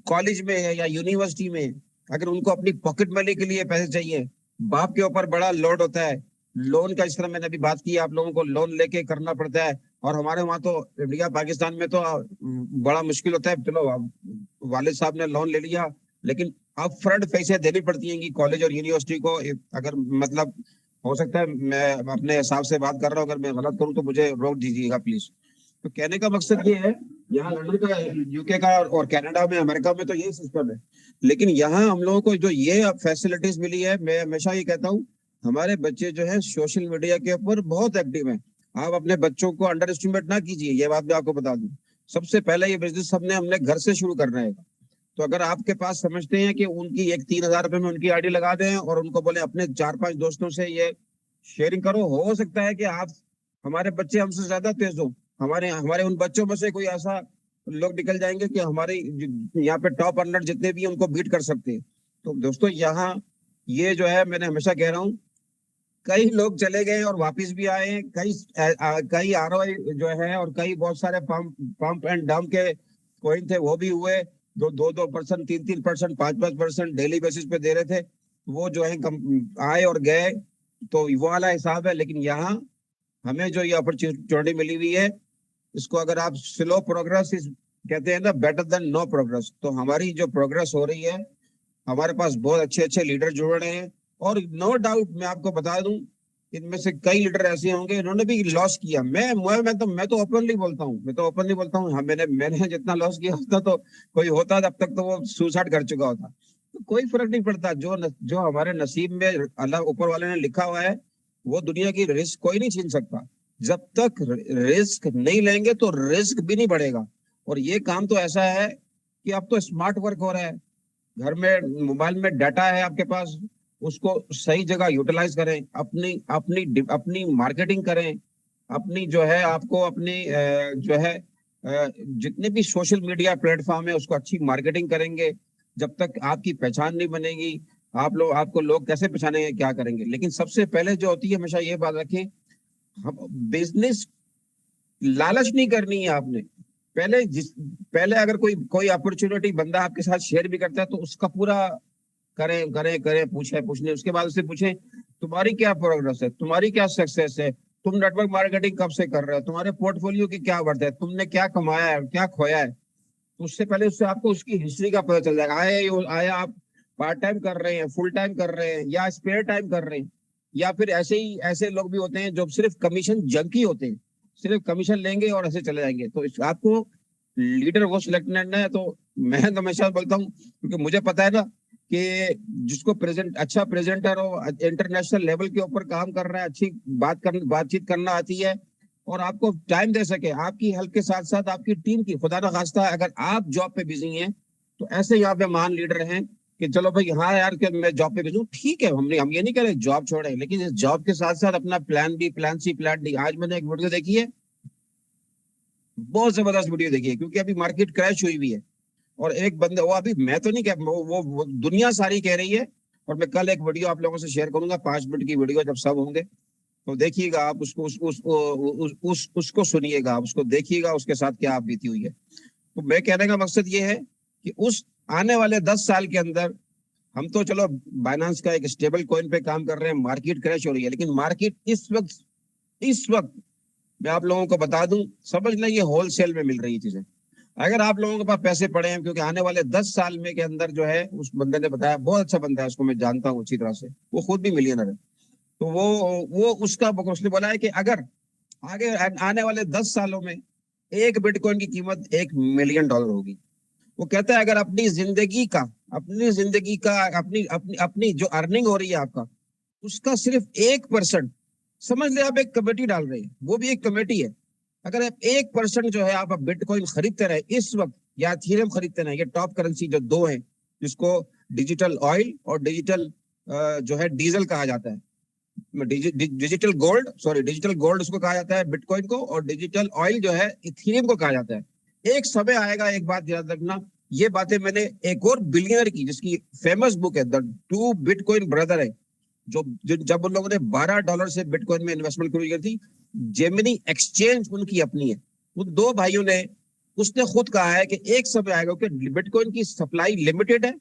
कॉलेज में है या यूनिवर्सिटी में, अगर उनको अपनी पॉकेट मनी के लिए पैसे चाहिए, बाप के ऊपर बड़ा लोड होता है लोन का। इस तरह मैंने अभी बात की, आप लोगों को लोन लेके करना पड़ता है। और हमारे वहाँ तो, इंडिया पाकिस्तान में तो बड़ा मुश्किल होता है। चलो, वालिद साहब ने लोन ले लिया, लेकिन अब फ्रंट पैसे देनी पड़ती हैं कॉलेज और यूनिवर्सिटी को। अगर मतलब हो सकता है मैं अपने हिसाब से बात कर रहा हूँ, अगर मैं गलत करूँ तो मुझे रोक दीजिएगा प्लीज। तो कहने का मकसद ये है, यहाँ लंदन का, यूके का और कनाडा में, अमेरिका में तो यही सिस्टम है। लेकिन यहाँ हम लोगों को जो ये फैसिलिटीज मिली है, मैं हमेशा ये कहता हूँ, हमारे बच्चे जो है सोशल मीडिया के ऊपर बहुत एक्टिव हैं। आप अपने बच्चों को अंडर एस्टिमेट ना कीजिए, ये बात मैं आपको बता दूं। सबसे पहले ये बिजनेस हमने घर से शुरू करना है। तो अगर आपके पास समझते हैं कि उनकी एक 3,000 रुपए में उनकी आईडी लगा दें और उनको बोले अपने 4-5 दोस्तों से ये शेयरिंग करो, हो सकता है कि आप, हमारे बच्चे हमसे ज्यादा तेज हो, हमारे हमारे उन बच्चों में से कोई ऐसा लोग निकल जाएंगे कि हमारे यहाँ पे टॉप अर्नर जितने भी उनको बीट कर सकते हैं। तो दोस्तों, यहाँ ये जो है, मैंने हमेशा कह रहा हूँ, कई लोग चले गए और वापस भी आए हैं, कई आरओआई जो है, और कई बहुत सारे पंप एंड डंप के कॉइन थे वो भी हुए, 2-2% 3-3% 5-5% डेली बेसिस पे दे रहे थे, वो जो है आए और गए, तो वो वाला हिसाब है। लेकिन यहाँ हमें जो ये अपॉर्चुनिटी मिली हुई है, इसको अगर आप स्लो प्रोग्रेस कहते हैं ना, बेटर देन नो प्रोग्रेस, तो हमारी जो प्रोग्रेस हो रही है, हमारे पास बहुत अच्छे अच्छे लीडर जुड़ रहे हैं। और नो डाउट मैं आपको बता दूं, इनमें से कई लीडर ऐसे होंगे इन्होंने भी लॉस किया। मैं तो ओपनली बोलता हूँ, हाँ, मैंने जितना लॉस किया होता तो कोई होता, तब तक तो वो सुसाइड कर चुका होता। तो कोई फर्क नहीं पड़ता। जो हमारे नसीब में अल्लाह ऊपर वाले ने लिखा हुआ है वो दुनिया की रिस्क कोई नहीं छीन सकता। जब तक रिस्क नहीं लेंगे तो रिस्क भी नहीं बढ़ेगा। और ये काम तो ऐसा है कि अब तो स्मार्ट वर्क हो रहा है। घर में मोबाइल में डाटा है आपके पास, उसको सही जगह यूटिलाइज करें, अपनी अपनी अपनी मार्केटिंग करें, अपनी जो है आपको अपनी जो है जितने भी सोशल मीडिया प्लेटफॉर्म है उसको अच्छी मार्केटिंग करेंगे। जब तक आपकी पहचान नहीं बनेगी, आपको लोग कैसे पहचानेंगे, क्या करेंगे। लेकिन सबसे पहले जो होती है, हमेशा ये बात रखें, हम बिजनेस लालच नहीं करनी है आपने। पहले अगर कोई अपॉर्चुनिटी बंदा आपके साथ शेयर भी करता है तो उसका पूरा करें पूछने। उसके बाद उससे पूछें तुम्हारी क्या प्रोग्रेस है, तुम्हारी क्या सक्सेस है, तुम नेटवर्क मार्केटिंग कब से कर रहे हो, तुम्हारे पोर्टफोलियो की क्या वर्थ है, तुमने क्या कमाया है, क्या खोया है। तो उससे पहले उससे आपको उसकी हिस्ट्री का पता चल जाएगा। आया आप पार्ट टाइम कर रहे हैं, फुल टाइम कर रहे हैं, या स्पेयर टाइम कर रहे हैं, या फिर ऐसे लोग भी होते हैं जो सिर्फ कमीशन जंकी होते हैं, सिर्फ कमीशन लेंगे और ऐसे चले जाएंगे। तो आपको लीडर वो सिलेक्ट करना है। तो मैं हमेशा बोलता हूँ, क्योंकि मुझे पता है ना कि जिसको अच्छा प्रेजेंटर हो, इंटरनेशनल लेवल के ऊपर काम कर रहा है, अच्छी बातचीत करना आती है और आपको टाइम दे सके, आपकी हेल्प के साथ साथ आपकी टीम की, खुदा ना खास्ता अगर आप जॉब पे बिजी हैं तो ऐसे यहाँ पे महान लीडर हैं कि चलो भाई हाँ यार कि मैं जॉब पे बिजी हूँ, ठीक है, हम ये नहीं कह रहे जॉब छोड़े, लेकिन इस जॉब के साथ साथ अपना plan B, plan C, plan D. आज मैंने एक वीडियो देखी है, बहुत जबरदस्त वीडियो देखी है, क्योंकि अभी मार्केट क्रैश हुई हुई है और एक बंदे, वो अभी मैं तो नहीं कह, वो दुनिया सारी कह रही है। और मैं कल एक वीडियो आप लोगों से शेयर करूंगा, 5 मिनट की वीडियो, जब सब होंगे तो देखिएगा आप उसको सुनिएगा, आप उसको देखिएगा, उसके साथ क्या आप बीती हुई है। तो मैं कहने का मकसद ये है कि उस आने वाले 10 साल के अंदर हम तो चलो बाइनेंस का एक स्टेबल कॉइन पे काम कर रहे हैं, मार्केट क्रैश हो रही है, लेकिन मार्केट इस वक्त मैं आप लोगों को बता दूं, समझ लें ये होलसेल में मिल रही है चीजें। अगर आप लोगों के पास पैसे पड़े हैं, क्योंकि आने वाले 10 साल में के अंदर जो है, उस बंदे ने बताया, बहुत अच्छा बंदा है, उसको मैं जानता हूँ अच्छी तरह से, वो खुद भी मिलियनर है। तो वो उसने बोला है कि अगर आगे आने वाले 10 सालों में एक बिटकॉइन की कीमत $1 मिलियन होगी। वो कहता है अगर अपनी जिंदगी का अपनी जो अर्निंग हो रही है आपका, उसका सिर्फ 1%, समझ ले आप एक कमेटी डाल रहे हैं, वो भी एक कमेटी है, अगर आप 1% जो है आप बिटकॉइन खरीदते रहे इस वक्त, या इथेरियम खरीदते रहे, ये टॉप करेंसी जो दो हैं, जिसको डिजिटल ऑयल और डिजिटल जो है डीजल कहा जाता है, डिजिटल गोल्ड उसको कहा जाता है बिटकॉइन को, और डिजिटल ऑयल जो है इथेरियम को कहा जाता है। एक समय आएगा, एक बात याद रखना, ये बातें मैंने एक और बिलियनर की, जिसकी फेमस बुक है द 2 बिटकॉइन ब्रदर है, जब उन लोगों ने $12 से बिटकॉइन में इन्वेस्टमेंट शुरू की थी, जेमिनी एक्सचेंज उनकी अपनी है, उन 2 भाइयों ने, उसने खुद कहा है कि एक समय आएगा कि बिटकॉइन की सप्लाई लिमिटेड है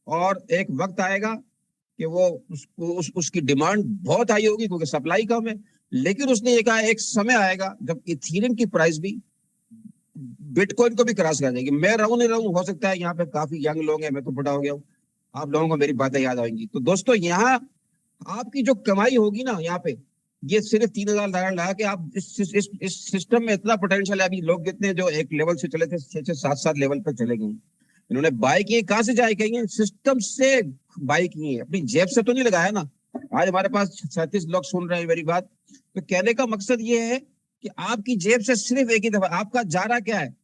और एक वक्त आएगा कि वो उसकी डिमांड बहुत हाई होगी क्योंकि सप्लाई कम है। लेकिन उसने ये कहा एक समय आएगा जब इथेरियम की प्राइस भी बिटकॉइन को भी क्रॉस कर जाएगी। मैं रहूं नहीं रहूं, हो सकता है यहाँ पे काफी यंग लोग हैं, मैं तो बड़ा हो गया हूँ, आप लोगों को मेरी बातें याद आएंगी। तो दोस्तों, यहाँ आपकी जो कमाई होगी ना, यहाँ पे ये सिर्फ $3000 लगा के आप इस सिस्टम में इतना पोटेंशियल है। अभी लोग कितने जो एक लेवल से चले थे 6-6, 7-7 लेवल पर चले गए, इन्होंने बाय किए, कहाँ से जाए कहीं सिस्टम से बाय किए, अपनी जेब से तो नहीं लगाया ना। आज हमारे पास 37 लोग सुन रहे हैं मेरी बात। तो कहने का मकसद ये है कि आपकी जेब से सिर्फ एक ही दफा, आपका जा रहा क्या है,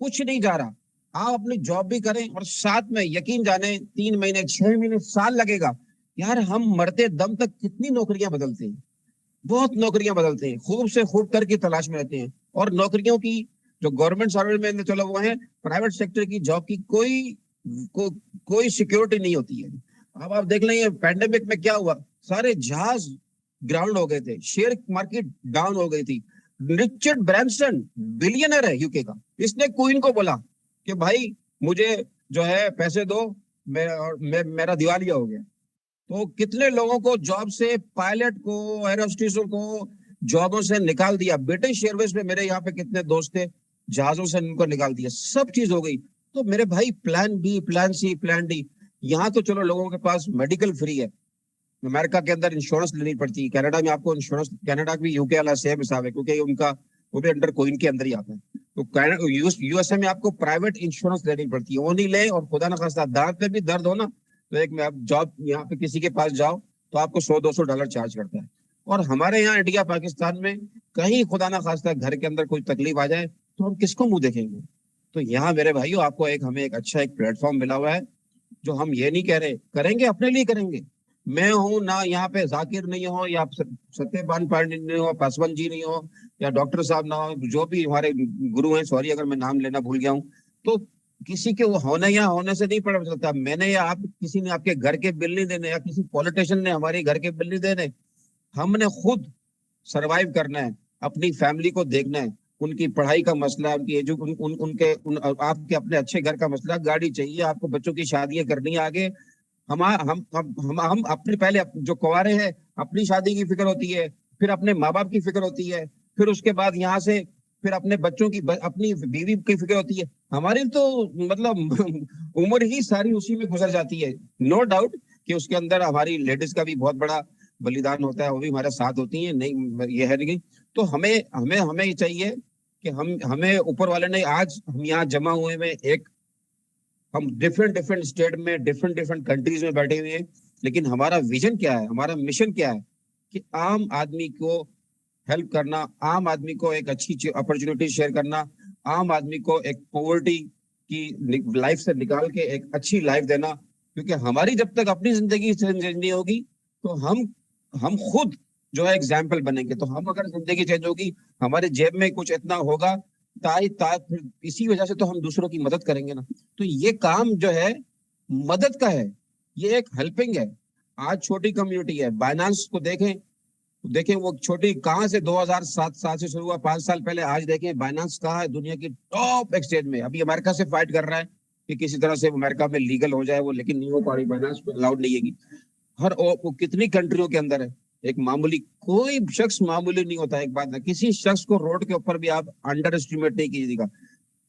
कुछ नहीं जा रहा। आप अपनी जॉब भी करें और साथ में यकीन जाने 3 महीने, 6 महीने, साल लगेगा। यार हम मरते दम तक कितनी नौकरियां बदलते हैं, बहुत नौकरियां बदलते हैं, खूब से खूब कर की तलाश में रहते हैं। और नौकरियों की जो गवर्नमेंट सर्विस में चलो वो है, प्राइवेट सेक्टर की जॉब की कोई सिक्योरिटी नहीं होती है। अब आप देख लेंगे पैंडेमिक में क्या हुआ, सारे जहाज ग्राउंड हो गए थे, शेयर मार्केट डाउन हो गई थी। रिचर्ड ब्रैंसन बिलियनर है यूके का, इसने क्वीन को बोला कि भाई मुझे जो है पैसे दो, मेरा दिवालिया हो गया। तो कितने लोगों को जॉब से, पायलट को, एरोस्टेसों को जॉबों से निकाल दिया। ब्रिटिश एयरवेज में मेरे यहाँ पे कितने दोस्त थे, जहाजों से उनको निकाल दिया, सब चीज हो गई। तो मेरे भाई plan B, plan C, plan D. यहाँ तो चलो लोगों के पास मेडिकल फ्री है, अमेरिका के अंदर इंश्योरेंस लेनी पड़ती है, कनाडा में आपको इंश्योरेंस, कनाडा भी यूके वाला सेम हिसाब है क्योंकि उनका वो भी अंडर कोइन के अंदर ही आता है। तो यूएसए में आपको प्राइवेट इंश्योरेंस लेनी पड़ती है, वो नहीं ले और खुदा न खास्ता दांत में भी दर्द हो ना तो एक में आप जॉब यहाँ पे किसी के पास जाओ तो आपको $100-200 चार्ज करता है। और हमारे यहाँ इंडिया पाकिस्तान में कहीं खुदा ना खास्ता घर के अंदर कोई तकलीफ आ जाए तो हम किसको मुंह देखेंगे। तो यहाँ मेरे भाइयों आपको हमें एक अच्छा एक प्लेटफॉर्म मिला हुआ है, जो हम ये नहीं कह रहे करेंगे अपने लिए करेंगे। मैं हूँ ना यहाँ पे जाकिर नहीं हो या सत्यपान पांडे नहीं हो, पासवान जी नहीं हो या डॉक्टर साहब ना हो, जो भी हमारे गुरु हैं, सॉरी अगर मैं नाम लेना भूल गया हूँ, तो किसी के वो होने या होने से नहीं पता चलता। मैंने या आप किसी ने आपके घर के बिल नहीं देने या किसी पॉलिटिशियन ने हमारे घर के बिल नहीं देने। हमने खुद सरवाइव करना है, अपनी फैमिली को देखना है, उनकी पढ़ाई का मसला, उनके आपके अपने अच्छे घर का मसला, गाड़ी चाहिए आपको, बच्चों की शादियां करनी है आगे। हम अपने पहले जो कुंवारे हैं अपनी शादी की फिक्र होती है, फिर अपने माँ बाप की फिक्र होती है, फिर उसके बाद यहाँ से फिर अपने बच्चों की अपनी बीवी की फिक्र होती है। हमारी तो मतलब उम्र ही सारी उसी में गुजर जाती है। नो डाउट कि उसके अंदर हमारी लेडीज का भी बहुत बड़ा बलिदान होता है, वो भी हमारे साथ होती है, नहीं ये है नहीं। तो हमें हमें हमें ये चाहिए कि हमें ऊपर वाले ने आज हम यहाँ जमा हुए में हम डिफरेंट स्टेट में डिफरेंट कंट्रीज में बैठे हुए हैं, लेकिन हमारा विजन क्या है, हमारा मिशन क्या है कि आम आदमी को हेल्प करना, आम आदमी को एक अच्छी अपॉर्चुनिटी शेयर करना, आम आदमी को एक पॉवर्टी की लाइफ से निकाल के एक अच्छी लाइफ देना। क्योंकि हमारी जब तक अपनी जिंदगी चेंज नहीं होगी तो हम खुद जो है एग्जाम्पल बनेंगे। तो हम अगर जिंदगी चेंज होगी, हमारे जेब में कुछ इतना होगा इसी वजह से तो हम दूसरों की मदद करेंगे ना। तो ये काम जो है मदद का है, ये एक हेल्पिंग है। आज छोटी कम्युनिटी है, बाइनेंस को देखें वो छोटी कहां से 2007 साल से शुरू हुआ, 5 साल पहले आज देखें बाइनेंस कहाँ है, दुनिया की टॉप एक्सचेंज में। अभी अमेरिका से फाइट कर रहा है कि किसी तरह से अमेरिका में लीगल हो जाए वो, लेकिन नहीं हो पा रही, बाइनेंस अलाउड नहीं है। वो कितनी कंट्रियों के अंदर है। एक मामूली कोई शख्स मामूली नहीं होता। एक बात ना, किसी शख्स को रोड के ऊपर भी आप अंडर एस्टिमेट नहीं कीजिएगा।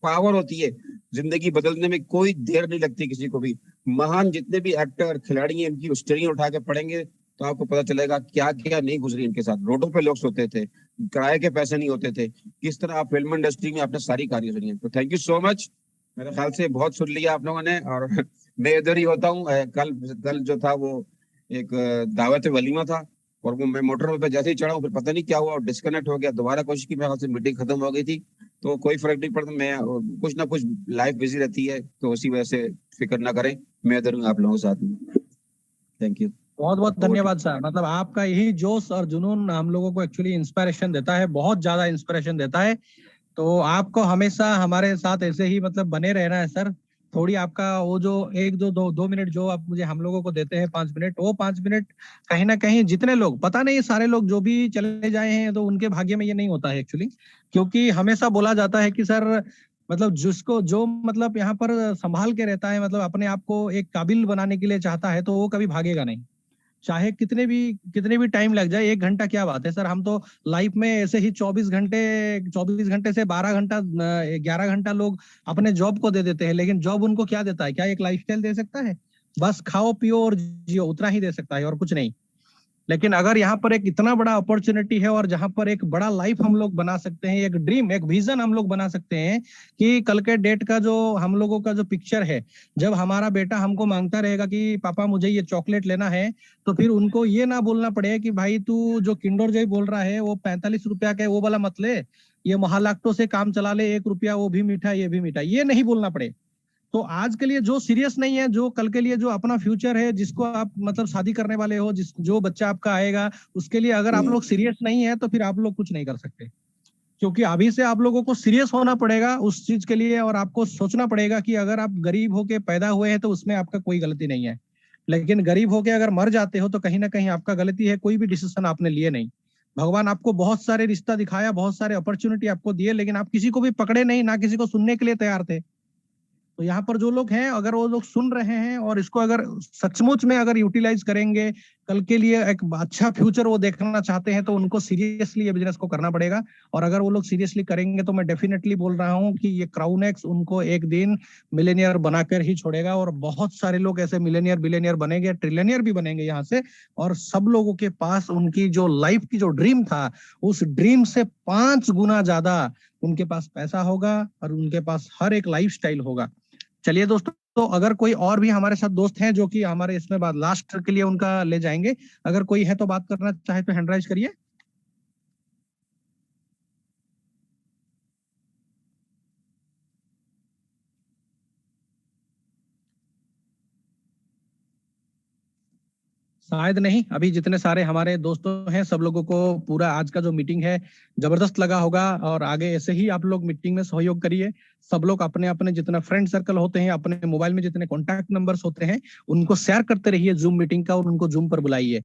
पावर होती है, जिंदगी बदलने में कोई देर नहीं लगती किसी को भी। महान जितने भी एक्टर खिलाड़ी हैं, इनकी स्टोरियां उठा के पढ़ेंगे तो आपको पता चलेगा क्या क्या नहीं गुजरी इनके साथ। रोडों पे लोग सोते थे, किराए के पैसे नहीं होते थे, किस तरह आप फिल्म इंडस्ट्री में आपने सारी कार्य सुनी है। तो थैंक यू सो मच। मेरे ख्याल से बहुत सुन लिया आप लोगों ने, और मैं इधर ही होता हूँ। कल जो था वो एक दावत वलीमा था, और वो मैं मोटर पे जैसे ही चढ़ा फिर पता नहीं क्या हुआ और डिस्कनेक्ट हो गया। दोबारा कोशिश की, मेरे ख्याल से मीटिंग खत्म हो गई थी। तो कोई फर्क नहीं पड़ता, मैं कुछ ना कुछ लाइफ बिजी रहती है, तो उसी वजह से फिक्र ना करें। मैं इधर हूँ आप लोगों के साथ में। थैंक यू, बहुत बहुत धन्यवाद सर। मतलब आपका यही जोश और जुनून हम लोगों को एक्चुअली इंस्पिरेशन देता है, बहुत ज्यादा इंस्पिरेशन देता है। तो आपको हमेशा हमारे साथ ऐसे ही मतलब बने रहना है सर। थोड़ी आपका वो जो दो मिनट जो आप मुझे हम लोगों को देते हैं 5 मिनट, वो 5 मिनट कहीं ना कहीं जितने लोग, पता नहीं सारे लोग जो भी चले जाए हैं तो उनके भाग्य में ये नहीं होता है एक्चुअली। क्योंकि हमेशा बोला जाता है कि सर मतलब जिसको जो मतलब यहाँ पर संभाल के रहता है, मतलब अपने आप को एक काबिल बनाने के लिए चाहता है, तो वो कभी भागेगा नहीं। चाहे कितने भी टाइम लग जाए। 1 घंटा क्या बात है सर, हम तो लाइफ में ऐसे ही 24 घंटे से 12 घंटा 11 घंटा लोग अपने जॉब को दे देते हैं। लेकिन जॉब उनको क्या देता है? क्या एक लाइफस्टाइल दे सकता है? बस खाओ पियो और जियो, उतना ही दे सकता है और कुछ नहीं। लेकिन अगर यहाँ पर एक इतना बड़ा अपॉर्चुनिटी है और जहां पर एक बड़ा लाइफ हम लोग बना सकते हैं, एक ड्रीम, एक विजन हम लोग बना सकते हैं कि कल के डेट का जो हम लोगों का जो पिक्चर है, जब हमारा बेटा हमको मांगता रहेगा कि पापा मुझे ये चॉकलेट लेना है, तो फिर उनको ये ना बोलना पड़े कि भाई तू जो किंडर जॉय बोल रहा है वो 45 रुपया का है, वो वाला मत ले, ये महालाक्टो से काम चला ले, 1 रुपया वो भी मीठा ये भी मीठा, ये नहीं बोलना पड़े। तो आज के लिए जो सीरियस नहीं है, जो कल के लिए जो अपना फ्यूचर है, जिसको आप मतलब शादी करने वाले हो, जो बच्चा आपका आएगा, उसके लिए अगर आप लोग सीरियस नहीं है तो फिर आप लोग कुछ नहीं कर सकते। क्योंकि अभी से आप लोगों को सीरियस होना पड़ेगा उस चीज के लिए, और आपको सोचना पड़ेगा कि अगर आप गरीब होके पैदा हुए हैं तो उसमें आपका कोई गलती नहीं है। लेकिन गरीब होके अगर मर जाते हो तो कहीं ना कहीं आपका गलती है, कोई भी डिसीजन आपने लिए नहीं। भगवान आपको बहुत सारे रिश्ता दिखाया, बहुत सारे अपॉर्चुनिटी आपको दिए, लेकिन आप किसी को भी पकड़े नहीं, ना किसी को सुनने के लिए तैयार थे। तो यहाँ पर जो लोग हैं, अगर वो लोग सुन रहे हैं और इसको अगर सचमुच में अगर यूटिलाइज करेंगे, कल के लिए एक अच्छा फ्यूचर वो देखना चाहते हैं, तो उनको सीरियसली ये बिजनेस को करना पड़ेगा। और अगर वो लोग सीरियसली करेंगे तो मैं डेफिनेटली बोल रहा हूँ कि ये क्राउनेक्स उनको एक दिन मिलेनियर बनाकर ही छोड़ेगा, और बहुत सारे लोग ऐसे मिलेनियर बिलेनियर बनेंगे, ट्रिलियनियर भी बनेंगे यहाँ से। और सब लोगों के पास उनकी जो लाइफ की जो ड्रीम था, उस ड्रीम से 5 गुना ज्यादा उनके पास पैसा होगा और उनके पास हर एक लाइफस्टाइल होगा। चलिए दोस्तों, तो अगर कोई और भी हमारे साथ दोस्त हैं जो कि हमारे इसमें बाद लास्ट के लिए उनका ले जाएंगे, अगर कोई है तो बात करना चाहे तो हैंड राइज करिए। शायद नहीं, अभी जितने सारे हमारे दोस्तों हैं सब लोगों को पूरा आज का जो मीटिंग है जबरदस्त लगा होगा, और आगे ऐसे ही आप लोग मीटिंग में सहयोग करिए। सब लोग अपने अपने जितना फ्रेंड सर्कल होते हैं, अपने मोबाइल में जितने कॉन्टैक्ट नंबर्स होते हैं, उनको शेयर करते रहिए जूम मीटिंग का और उनको जूम पर बुलाइए।